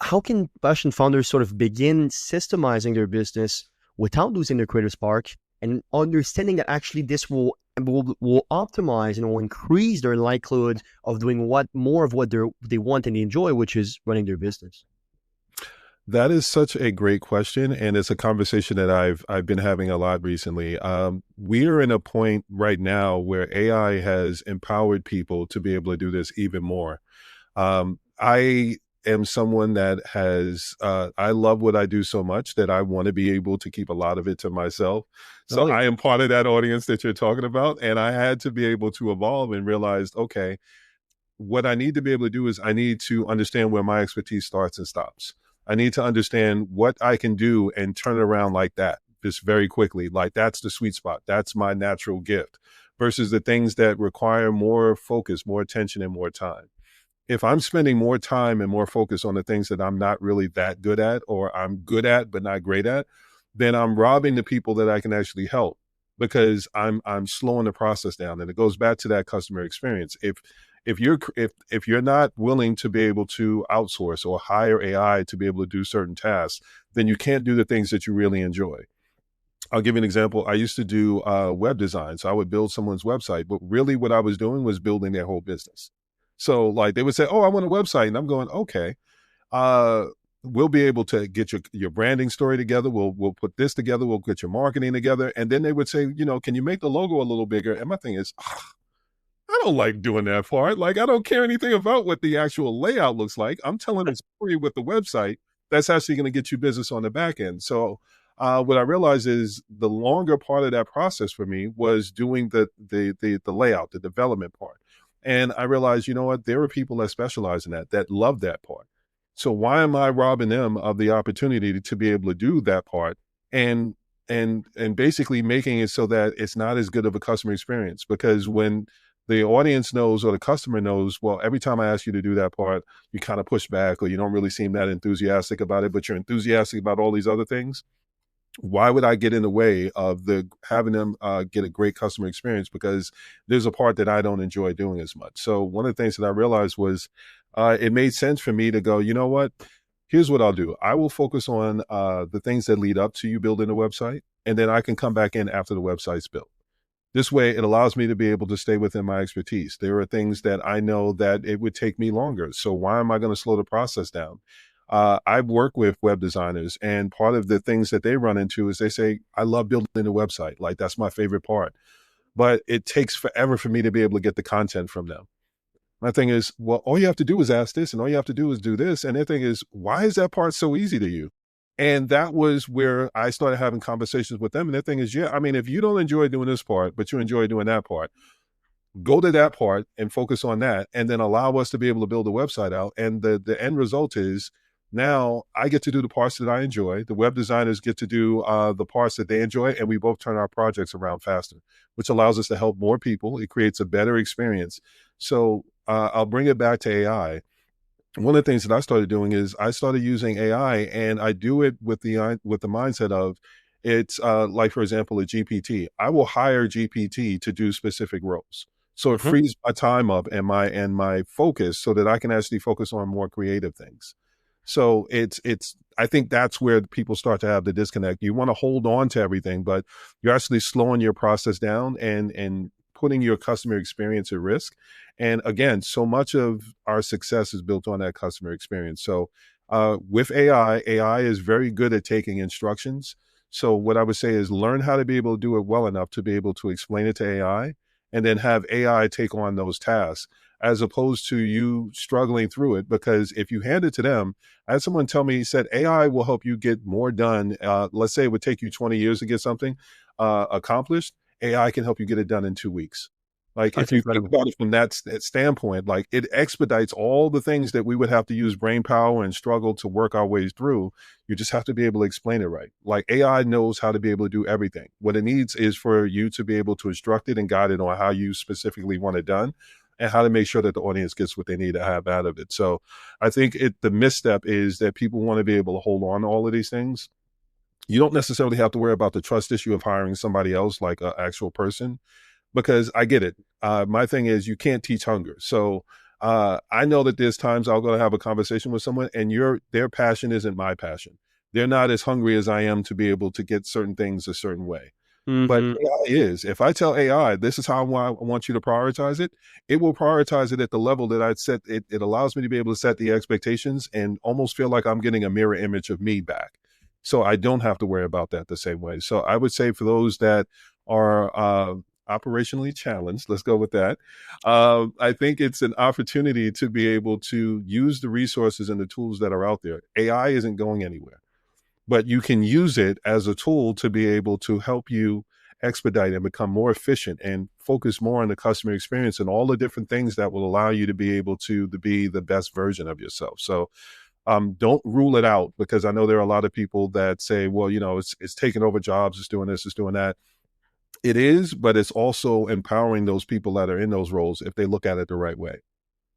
how can passion founders sort of begin systemizing their business without losing their creative spark, and understanding that actually this will optimize and will increase their likelihood of doing more of what they want and enjoy, which is running their business? That is such a great question, and it's a conversation that I've been having a lot recently. We are in a point right now where AI has empowered people to be able to do this even more. I am someone that I love what I do so much that I want to be able to keep a lot of it to myself. So I am part of that audience that you're talking about. And I had to be able to evolve and realize, okay, what I need to be able to do is I need to understand where my expertise starts and stops. I need to understand what I can do and turn it around like that, just very quickly. Like, that's the sweet spot. That's my natural gift, versus the things that require more focus, more attention, and more time. If I'm spending more time and more focus on the things that I'm not really that good at, or I'm good at but not great at, then I'm robbing the people that I can actually help, because I'm slowing the process down. And it goes back to that customer experience. If you're not willing to be able to outsource or hire AI to be able to do certain tasks, then you can't do the things that you really enjoy. I'll give you an example. I used to do web design. So I would build someone's website, but really what I was doing was building their whole business. So like they would say, oh, I want a website. And I'm going, okay, we'll be able to get your branding story together. We'll put this together. We'll get your marketing together. And then they would say, can you make the logo a little bigger? And my thing is, I don't like doing that part. Like, I don't care anything about what the actual layout looks like. I'm telling a story with the website that's actually going to get you business on the back end. So what I realized is the longer part of that process for me was doing the layout, the development part. And I realized, you know what, there are people that specialize in that love that part. So why am I robbing them of the opportunity to be able to do that part and basically making it so that it's not as good of a customer experience? Because when the audience knows, or the customer knows, well, every time I ask you to do that part, you kind of push back, or you don't really seem that enthusiastic about it, but you're enthusiastic about all these other things. Why would I get in the way of having them get a great customer experience? Because there's a part that I don't enjoy doing as much. So one of the things that I realized was it made sense for me to go, you know what? here's what I'll do. I will focus on the things that lead up to you building a website, and then I can come back in after the website's built. This way, it allows me to be able to stay within my expertise. There are things that I know that it would take me longer. So why am I going to slow the process down? I've worked with web designers, and part of the things that they run into is they say, I love building a website. Like, that's my favorite part. But it takes forever for me to be able to get the content from them. My thing is, well, all you have to do is ask this, and all you have to do is do this. And their thing is, why is that part so easy to you? And that was where I started having conversations with them. And their thing is, yeah, I mean, if you don't enjoy doing this part, but you enjoy doing that part, go to that part and focus on that, and then allow us to be able to build a website out. And the end result is now I get to do the parts that I enjoy. The web designers get to do the parts that they enjoy, and we both turn our projects around faster, which allows us to help more people. It creates a better experience. So I'll bring it back to AI. One of the things that I started doing is I started using AI, and I do it with the mindset of it's like, for example, a GPT. I will hire GPT to do specific roles. So it Mhm. frees my time up and my focus so that I can actually focus on more creative things. So it's I think that's where people start to have the disconnect. You want to hold on to everything, but you're actually slowing your process down and putting your customer experience at risk. And again, so much of our success is built on that customer experience. So with AI is very good at taking instructions. So what I would say is learn how to be able to do it well enough to be able to explain it to AI, and then have AI take on those tasks, as opposed to you struggling through it. Because if you hand it to them, I had someone tell me, he said, AI will help you get more done. Let's say it would take you 20 years to get something accomplished. AI can help you get it done in 2 weeks. Like, That's if you think incredible. about it from that standpoint, like, it expedites all the things that we would have to use brain power and struggle to work our ways through. You just have to be able to explain it right. Like, AI knows how to be able to do everything. What it needs is for you to be able to instruct it and guide it on how you specifically want it done, and how to make sure that the audience gets what they need to have out of it. So I think the misstep is that people want to be able to hold on to all of these things. You don't necessarily have to worry about the trust issue of hiring somebody else, like an actual person, because I get it. My thing is, you can't teach hunger. So I know that there's times I'll go to have a conversation with someone, and their passion isn't my passion. They're not as hungry as I am to be able to get certain things a certain way. But Hmm. AI is. If I tell AI, this is how I want you to prioritize it, it will prioritize it at the level that I'd set. It allows me to be able to set the expectations and almost feel like I'm getting a mirror image of me back. So I don't have to worry about that the same way. So I would say, for those that are operationally challenged, let's go with that. I think it's an opportunity to be able to use the resources and the tools that are out there. AI isn't going anywhere, but you can use it as a tool to be able to help you expedite and become more efficient and focus more on the customer experience and all the different things that will allow you to be able to be the best version of yourself. So don't rule it out, because I know there are a lot of people that say, well, it's taking over jobs, it's doing this, it's doing that. It is, but it's also empowering those people that are in those roles if they look at it the right way.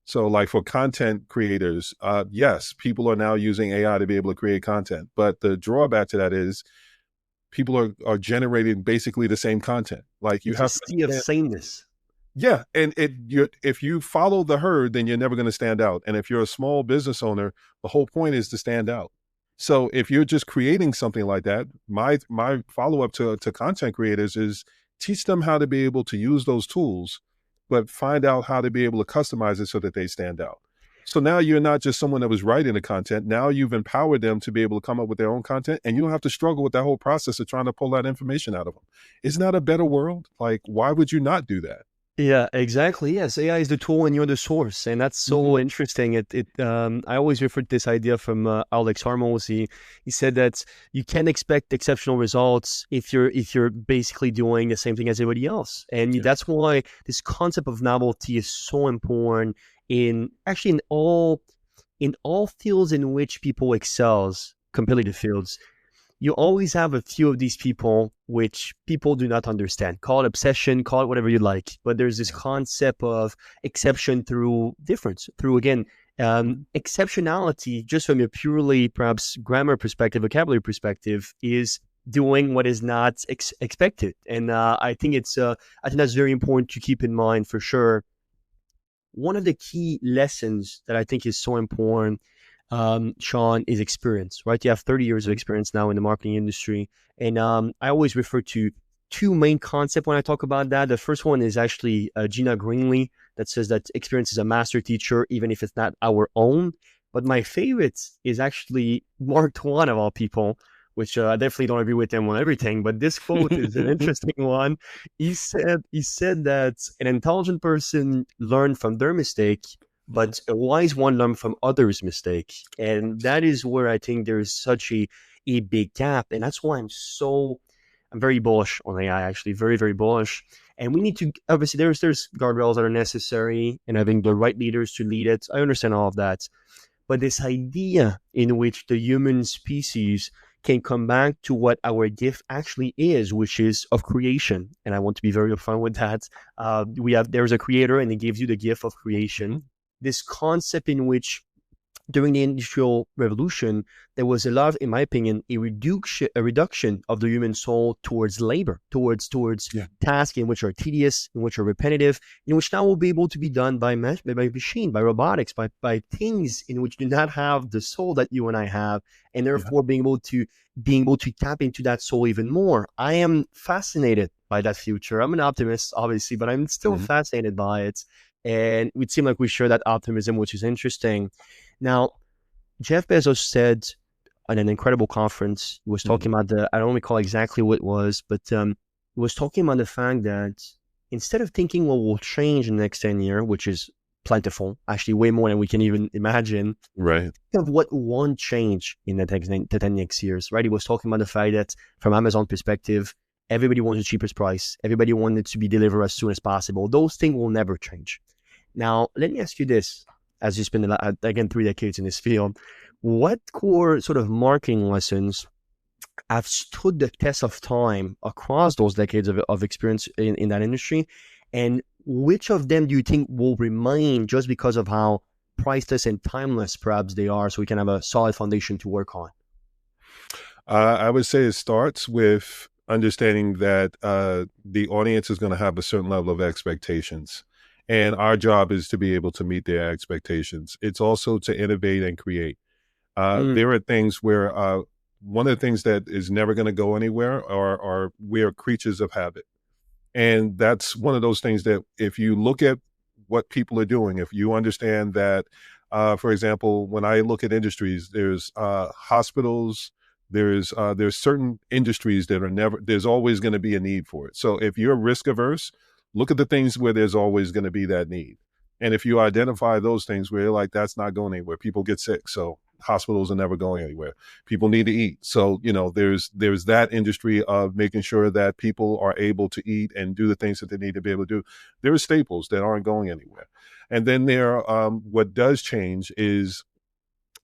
So, like, for content creators, yes, people are now using AI to be able to create content. But the drawback to that is people are generating basically the same content. Like, you It's a have to sea of understand. sameness. Yeah, and if you follow the herd, then you're never going to stand out. And if you're a small business owner, the whole point is to stand out. So if you're just creating something like that, my follow up to content creators is teach them how to be able to use those tools, but find out how to be able to customize it so that they stand out. So now you're not just someone that was writing the content. Now you've empowered them to be able to come up with their own content, and you don't have to struggle with that whole process of trying to pull that information out of them. Isn't that a better world? Like, why would you not do that? Yeah, exactly. Yes, AI is the tool and you're the source, and that's Mhm. so interesting. I always refer to this idea from Alex Harmos. He said that you can't expect exceptional results if you're basically doing the same thing as everybody else, and Yeah. that's why this concept of novelty is so important in actually in all fields in which people excels, competitive fields. You always have a few of these people which people do not understand. Call it obsession, call it whatever you like. But there's this concept of exception through difference, through, again, Mhm. exceptionality, just from a purely perhaps grammar perspective, vocabulary perspective, is doing what is not expected. And I think that's very important to keep in mind for sure. One of the key lessons that I think is so important Sean, is experience, right? You have 30 years of experience now in the marketing industry. And I always refer to two main concepts when I talk about that. The first one is actually Gina Greenlee that says that experience is a master teacher, even if it's not our own. But my favorite is actually Mark Twain of all people, which I definitely don't agree with him on everything. But this quote is an interesting one. He said that an intelligent person learn from their mistake, but a wise one learn from others' mistake. And that is where I think there's such a big gap. And that's why I'm very bullish on AI, actually, very, very bullish. And we need to, obviously, there's guardrails that are necessary and having the right leaders to lead it. I understand all of that. But this idea in which the human species can come back to what our gift actually is, which is of creation. And I want to be very upfront with that. There's a creator and he gives you the gift of creation. This concept in which during the Industrial Revolution, there was a lot of, in my opinion, a reduction of the human soul towards labor, towards tasks in which are tedious, in which are repetitive, in which now will be able to be done by machine, by robotics, by things in which do not have the soul that you and I have, and therefore being able to tap into that soul even more. I am fascinated by that future. I'm an optimist, obviously, but I'm still fascinated by it. And it would seem like we share that optimism, which is interesting. Now, Jeff Bezos said at an incredible conference, he was talking about I don't recall exactly what it was, but he was talking about the fact that instead of thinking what will change in the next 10 years, which is plentiful, actually way more than we can even imagine, Right. think of what won't change in the 10 next years, right? He was talking about the fact that from Amazon perspective, everybody wants the cheapest price. Everybody wanted to be delivered as soon as possible. Those things will never change. Now, let me ask you this. As you spend, again, 3 decades in this field, what core sort of marketing lessons have stood the test of time across those decades of experience in that industry? And which of them do you think will remain just because of how priceless and timeless perhaps they are, so we can have a solid foundation to work on? I would say it starts with understanding that the audience is going to have a certain level of expectations. And our job is to be able to meet their expectations. It's also to innovate and create. There are things where one of the things that is never going to go anywhere are we are creatures of habit. And that's one of those things that if you look at what people are doing, if you understand that, for example, when I look at industries, there's hospitals, there's certain industries that there's always going to be a need for it. So if you're risk averse, look at the things where there's always going to be that need. And if you identify those things where you're like, that's not going anywhere, people get sick. So hospitals are never going anywhere. People need to eat. So, there's that industry of making sure that people are able to eat and do the things that they need to be able to do. There are staples that aren't going anywhere. And then what does change is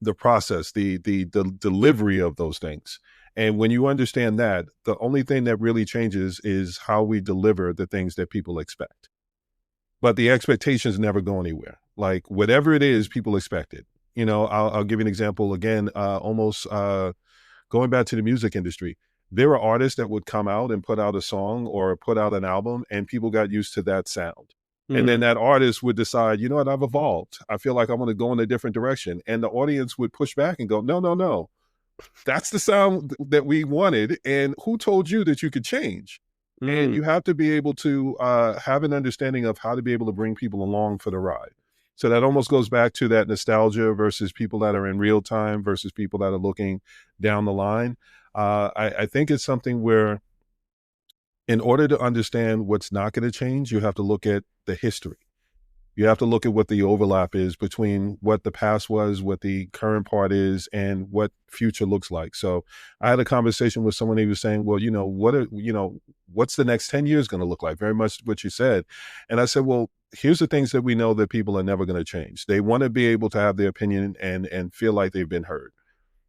the process, the delivery of those things. And when you understand that, the only thing that really changes is how we deliver the things that people expect. But the expectations never go anywhere. Like whatever it is, people expect it. I'll give you an example again, almost going back to the music industry. There were artists that would come out and put out a song or put out an album, and people got used to that sound. And then that artist would decide, you know what, I've evolved. I feel like I want to go in a different direction. And the audience would push back and go, no, no, no. That's the sound that we wanted. And who told you that you could change? And you have to be able to have an understanding of how to be able to bring people along for the ride. So that almost goes back to that nostalgia versus people that are in real time versus people that are looking down the line. I think it's something where in order to understand what's not going to change, you have to look at the history. You have to look at what the overlap is between what the past was, what the current part is, and what future looks like. So I had a conversation with someone who was saying, well, what's the next 10 years going to look like? Very much what you said. And I said, well, here's the things that we know that people are never going to change. They want to be able to have their opinion and feel like they've been heard.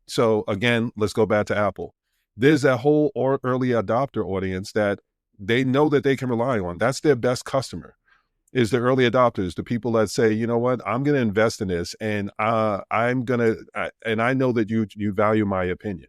So again, let's go back to Apple. There's that whole early adopter audience that they know that they can rely on. That's their best customer. Is the early adopters, the people that say, you know what, I'm going to invest in this, and and I know that you value my opinion.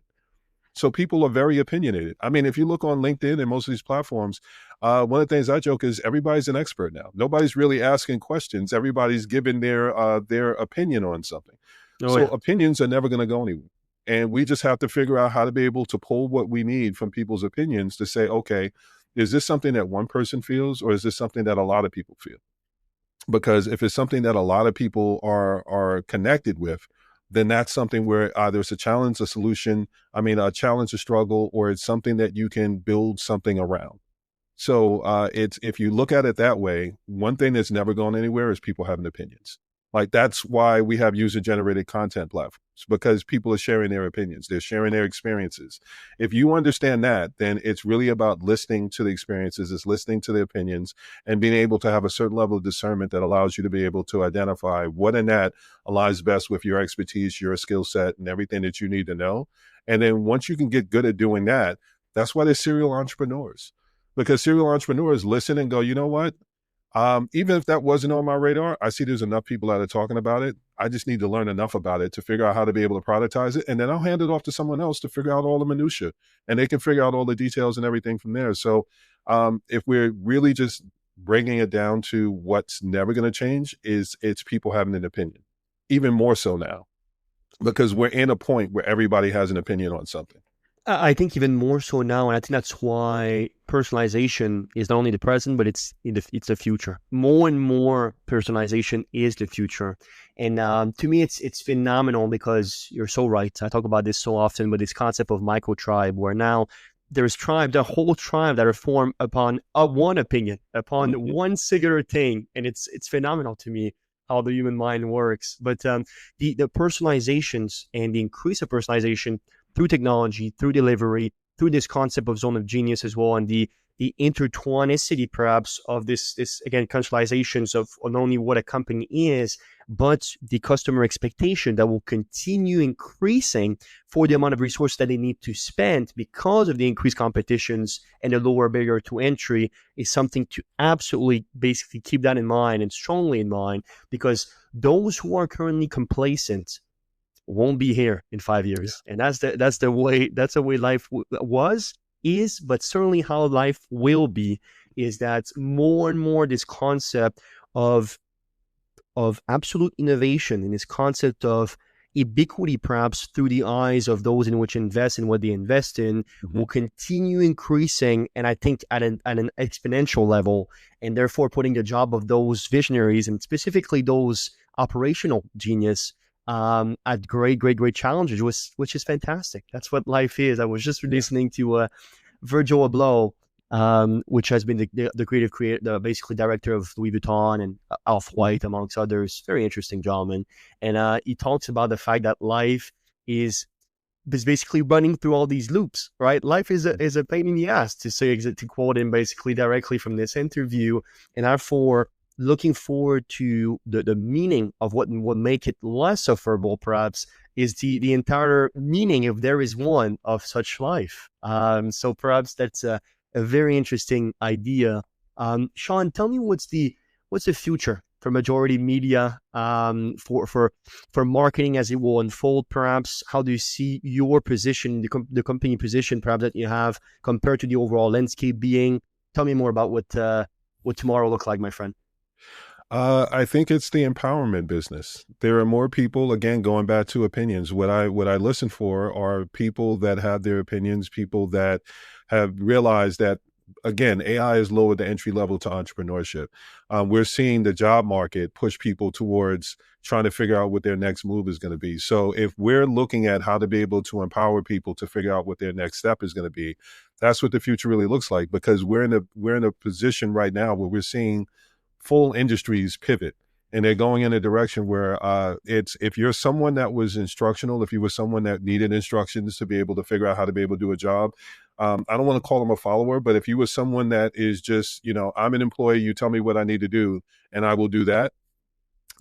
So people are very opinionated. I mean, if you look on LinkedIn and most of these platforms, one of the things I joke is everybody's an expert now. Nobody's really asking questions. Everybody's giving their opinion on something. Oh So yeah. opinions are never going to go anywhere. And we just have to figure out how to be able to pull what we need from people's opinions to say, okay, is this something that one person feels, or is this something that a lot of people feel? Because if it's something that a lot of people are connected with, then that's something where either it's a challenge, a solution, a challenge, a struggle, or it's something that you can build something around. So it's, if you look at it that way, one thing that's never gone anywhere is people having opinions. Like, that's why we have user generated content platforms, because people are sharing their opinions, they're sharing their experiences. If you understand that, then it's really about listening to the experiences, it's listening to the opinions, and being able to have a certain level of discernment that allows you to be able to identify what in that aligns best with your expertise, your skill set, and everything that you need to know. And then once you can get good at doing that, that's why there's serial entrepreneurs, because serial entrepreneurs listen and go, you know what? Even if that wasn't on my radar, I see there's enough people that are talking about it. I just need to learn enough about it to figure out how to be able to productize it. And then I'll hand it off to someone else to figure out all the minutia, and they can figure out all the details and everything from there. So if we're really just breaking it down to what's never going to change, is it's people having an opinion, even more so now, because we're in a point where everybody has an opinion on something. I think even more so now, and I think that's why personalization is not only the present, but it's the future. More and more personalization is the future, and to me, it's phenomenal, because you're so right. I talk about this so often, but this concept of micro tribe, where now there's the whole tribe that are formed upon one opinion, upon one singular thing, and it's phenomenal to me how the human mind works. But the personalizations and the increase of personalization through technology, through delivery, through this concept of zone of genius as well, and the intertwinicity perhaps of this again conceptualizations of not only what a company is, but the customer expectation that will continue increasing for the amount of resources that they need to spend because of the increased competitions and the lower barrier to entry, is something to absolutely basically keep that in mind, and strongly in mind, because those who are currently complacent won't be here in 5 years, and that's the way life is, but certainly how life will be, is that more and more this concept of absolute innovation, and this concept of ubiquity, perhaps through the eyes of those in which invest in what they invest in, will continue increasing, and I think at an exponential level, and therefore putting the job of those visionaries, and specifically those operational genius, at great challenges, which is fantastic. That's what life is. I was just listening to Virgil Abloh, which has been the creator, the basically director of Louis Vuitton and Off-White, amongst others. Very interesting gentleman. And he talks about the fact that life is basically running through all these loops, right? Life is a pain in the ass, to quote him basically directly from this interview, and therefore looking forward to the meaning of what would make it less sufferable, perhaps, is the entire meaning, if there is one, of such life. So perhaps that's a very interesting idea. Sean, tell me what's the future for Majority Media, for marketing as it will unfold, perhaps? How do you see your position, the company position, perhaps, that you have compared to the overall landscape being? Tell me more about what tomorrow looks like, my friend. I think it's the empowerment business. There are more people, again, going back to opinions. What I listen for are people that have their opinions, people that have realized that, again, AI has lowered the entry level to entrepreneurship. We're seeing the job market push people towards trying to figure out what their next move is going to be. So if we're looking at how to be able to empower people to figure out what their next step is going to be, that's what the future really looks like, because we're in a position right now where we're seeing full industries pivot, and they're going in a direction where it's, if you're someone that was instructional, if you were someone that needed instructions to be able to figure out how to be able to do a job, I don't want to call them a follower, but if you were someone that is just, I'm an employee, you tell me what I need to do and I will do that,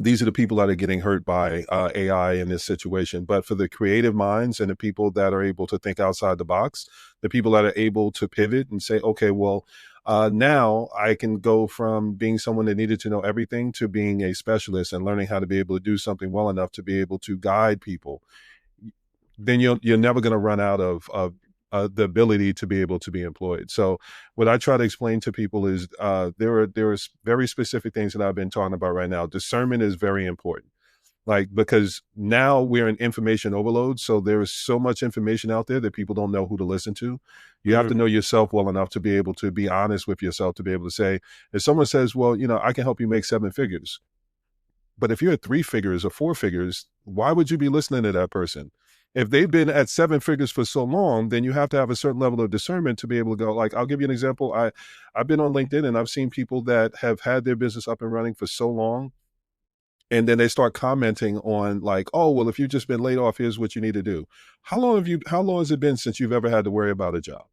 these are the people that are getting hurt by AI in this situation. But for the creative minds and the people that are able to think outside the box, the people that are able to pivot and say, okay, well, now I can go from being someone that needed to know everything to being a specialist and learning how to be able to do something well enough to be able to guide people. Then you're never going to run out of the ability to be able to be employed. So what I try to explain to people is there are very specific things that I've been talking about right now. Discernment is very important. Like, because now we're in information overload. So there is so much information out there that people don't know who to listen to. You have to know yourself well enough to be able to be honest with yourself, to be able to say, if someone says, well, I can help you make 7 figures. But if you're at 3 figures or 4 figures, why would you be listening to that person? If they've been at 7 figures for so long, then you have to have a certain level of discernment to be able to go. Like, I'll give you an example. I've been on LinkedIn and I've seen people that have had their business up and running for so long, and then they start commenting on, like, oh, well, if you've just been laid off, here's what you need to do. How long has it been since you've ever had to worry about a job?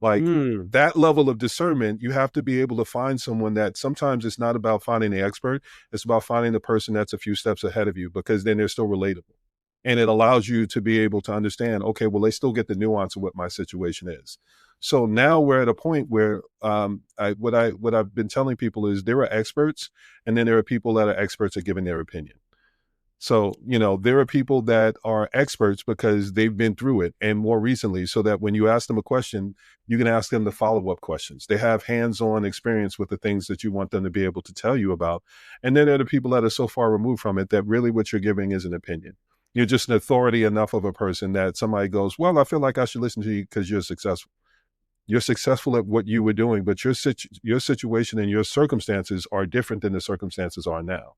Like, Mm. that level of discernment, you have to be able to find someone that sometimes it's not about finding the expert. It's about finding the person that's a few steps ahead of you, because then they're still relatable. And it allows you to be able to understand, okay, well, they still get the nuance of what my situation is. So now we're at a point where what I've been telling people is there are experts, and then there are people that are experts at giving their opinion. So, there are people that are experts because they've been through it, and more recently, so that when you ask them a question, you can ask them the follow-up questions. They have hands-on experience with the things that you want them to be able to tell you about. And then there are the people that are so far removed from it that really what you're giving is an opinion. You're just an authority enough of a person that somebody goes, well, I feel like I should listen to you because you're successful. You're successful at what you were doing, but your situation and your circumstances are different than the circumstances are now.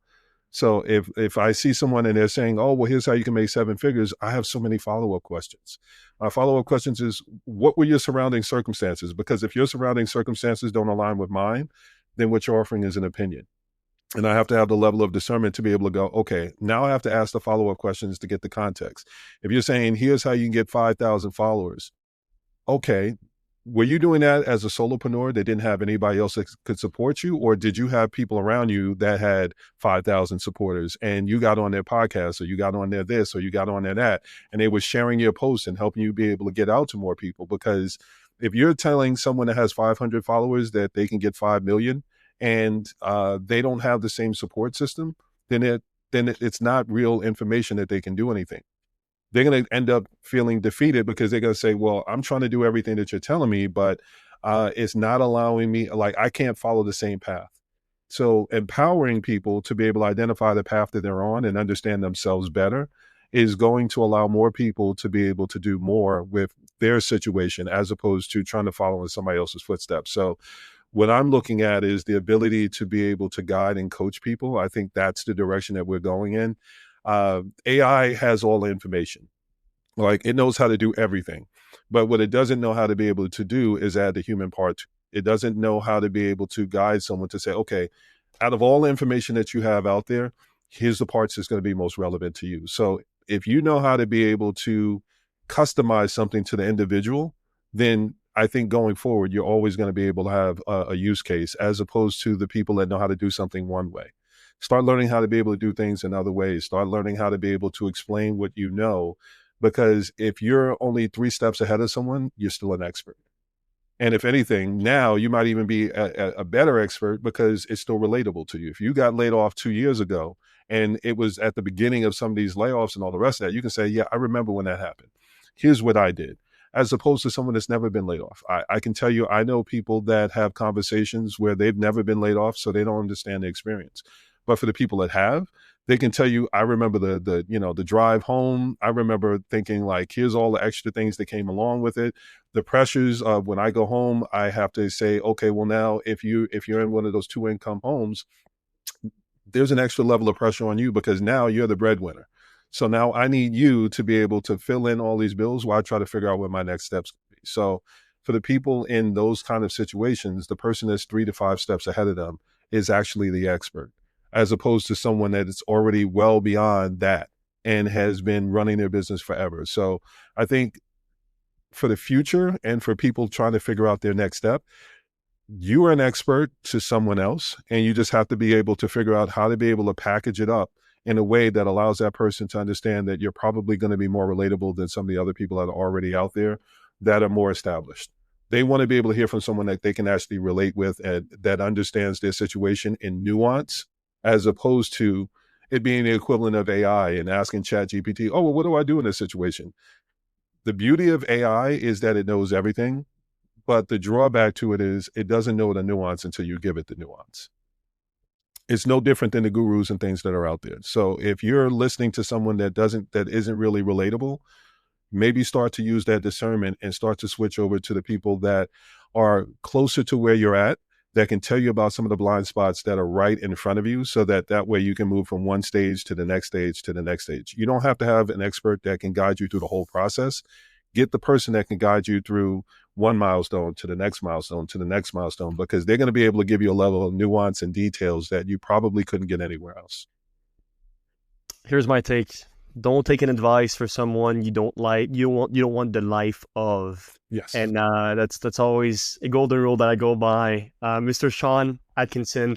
So if I see someone and they're saying, "Oh, well, here's how you can make 7 figures," I have so many follow-up questions. My follow-up questions is, what were your surrounding circumstances? Because if your surrounding circumstances don't align with mine, then what you're offering is an opinion. And I have to have the level of discernment to be able to go, okay, now I have to ask the follow-up questions to get the context. If you're saying, here's how you can get 5,000 followers, okay, were you doing that as a solopreneur that didn't have anybody else that could support you? Or did you have people around you that had 5,000 supporters, and you got on their podcast, or you got on their this, or you got on their that, and they were sharing your posts and helping you be able to get out to more people? Because if you're telling someone that has 500 followers that they can get 5 million, and they don't have the same support system, then it's not real information that they can do anything. They're going to end up feeling defeated because they're going to say, well, I'm trying to do everything that you're telling me, but it's not allowing me, like, I can't follow the same path. So empowering people to be able to identify the path that they're on and understand themselves better is going to allow more people to be able to do more with their situation, as opposed to trying to follow in somebody else's footsteps. So what I'm looking at is the ability to be able to guide and coach people. I think that's the direction that we're going in. AI has all the information. Like, it knows how to do everything. But what it doesn't know how to be able to do is add the human part. It doesn't know how to be able to guide someone to say, okay, out of all the information that you have out there, here's the parts that's going to be most relevant to you. So if you know how to be able to customize something to the individual, then I think going forward, you're always going to be able to have a use case, as opposed to the people that know how to do something one way. Start learning how to be able to do things in other ways. Start learning how to be able to explain what you know, because if you're only 3 steps ahead of someone, you're still an expert. And if anything, now you might even be a better expert because it's still relatable to you. If you got laid off 2 years ago and it was at the beginning of some of these layoffs and all the rest of that, you can say, yeah, I remember when that happened. Here's what I did. As opposed to someone that's never been laid off. I can tell you, I know people that have conversations where they've never been laid off, so they don't understand the experience. But for the people that have, they can tell you, I remember the drive home. I remember thinking, like, here's all the extra things that came along with it. The pressures of when I go home, I have to say, okay, well, now if you're in one of those 2 income homes, there's an extra level of pressure on you because now you're the breadwinner. So now I need you to be able to fill in all these bills while I try to figure out what my next steps could be. So for the people in those kind of situations, the person that's 3 to 5 steps ahead of them is actually the expert, as opposed to someone that is already well beyond that and has been running their business forever. So I think for the future and for people trying to figure out their next step, you are an expert to someone else, and you just have to be able to figure out how to be able to package it up in a way that allows that person to understand that you're probably going to be more relatable than some of the other people that are already out there that are more established. They want to be able to hear from someone that they can actually relate with and that understands their situation in nuance, as opposed to it being the equivalent of AI and asking ChatGPT, oh, well, what do I do in this situation? The beauty of AI is that it knows everything, but the drawback to it is it doesn't know the nuance until you give it the nuance. It's no different than the gurus and things that are out there. So if you're listening to someone that isn't really relatable, maybe start to use that discernment and start to switch over to the people that are closer to where you're at, that can tell you about some of the blind spots that are right in front of you, so that way you can move from one stage to the next stage to the next stage. You don't have to have an expert that can guide you through the whole process. Get the person that can guide you through one milestone to the next milestone to the next milestone, because they're going to be able to give you a level of nuance and details that you probably couldn't get anywhere else. Here's my take. Don't take an advice for someone you don't like. You don't want the life of. Yes. And that's always a golden rule that I go by. Mr. Sean Atkinson,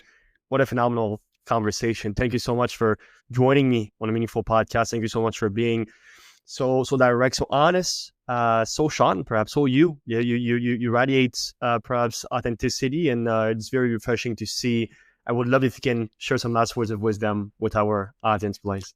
what a phenomenal conversation. Thank you so much for joining me on a Meaningful Podcast. Thank you so much for being so direct, so honest, so Sean, perhaps so you. Yeah, you radiate perhaps authenticity, and it's very refreshing to see. I would love if you can share some last words of wisdom with our audience, please.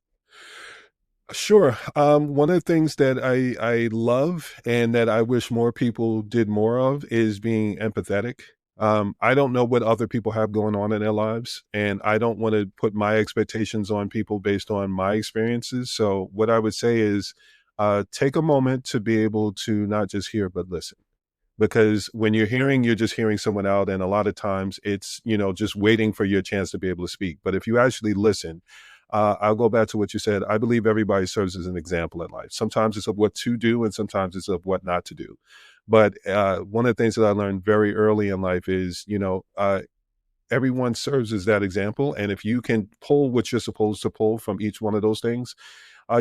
Sure. One of the things that I love and that I wish more people did more of is being empathetic. I don't know what other people have going on in their lives, and I don't want to put my expectations on people based on my experiences. So what I would say is take a moment to be able to not just hear, but listen. Because when you're hearing, you're just hearing someone out. And a lot of times it's, just waiting for your chance to be able to speak. But if you actually listen, I'll go back to what you said. I believe everybody serves as an example in life. Sometimes it's of what to do, and sometimes it's of what not to do. But one of the things that I learned very early in life is, everyone serves as that example. And if you can pull what you're supposed to pull from each one of those things,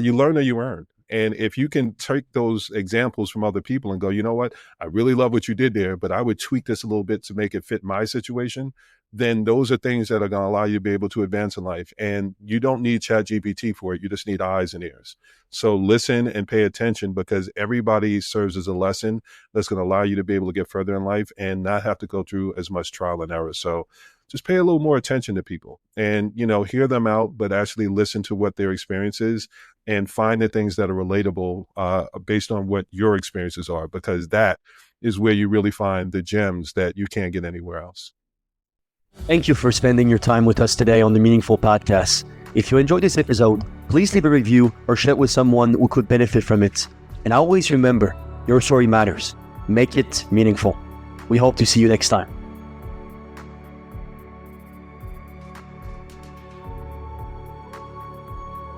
you learn or you earn. And if you can take those examples from other people and go, you know what, I really love what you did there, but I would tweak this a little bit to make it fit my situation, then those are things that are going to allow you to be able to advance in life. And you don't need ChatGPT for it. You just need eyes and ears. So listen and pay attention, because everybody serves as a lesson that's going to allow you to be able to get further in life and not have to go through as much trial and error. So just pay a little more attention to people and, hear them out, but actually listen to what their experience is and find the things that are relatable based on what your experiences are, because that is where you really find the gems that you can't get anywhere else. Thank you for spending your time with us today on the Meaningful Podcast. If you enjoyed this episode, please leave a review or share it with someone who could benefit from it. And always remember, your story matters. Make it meaningful. We hope to see you next time.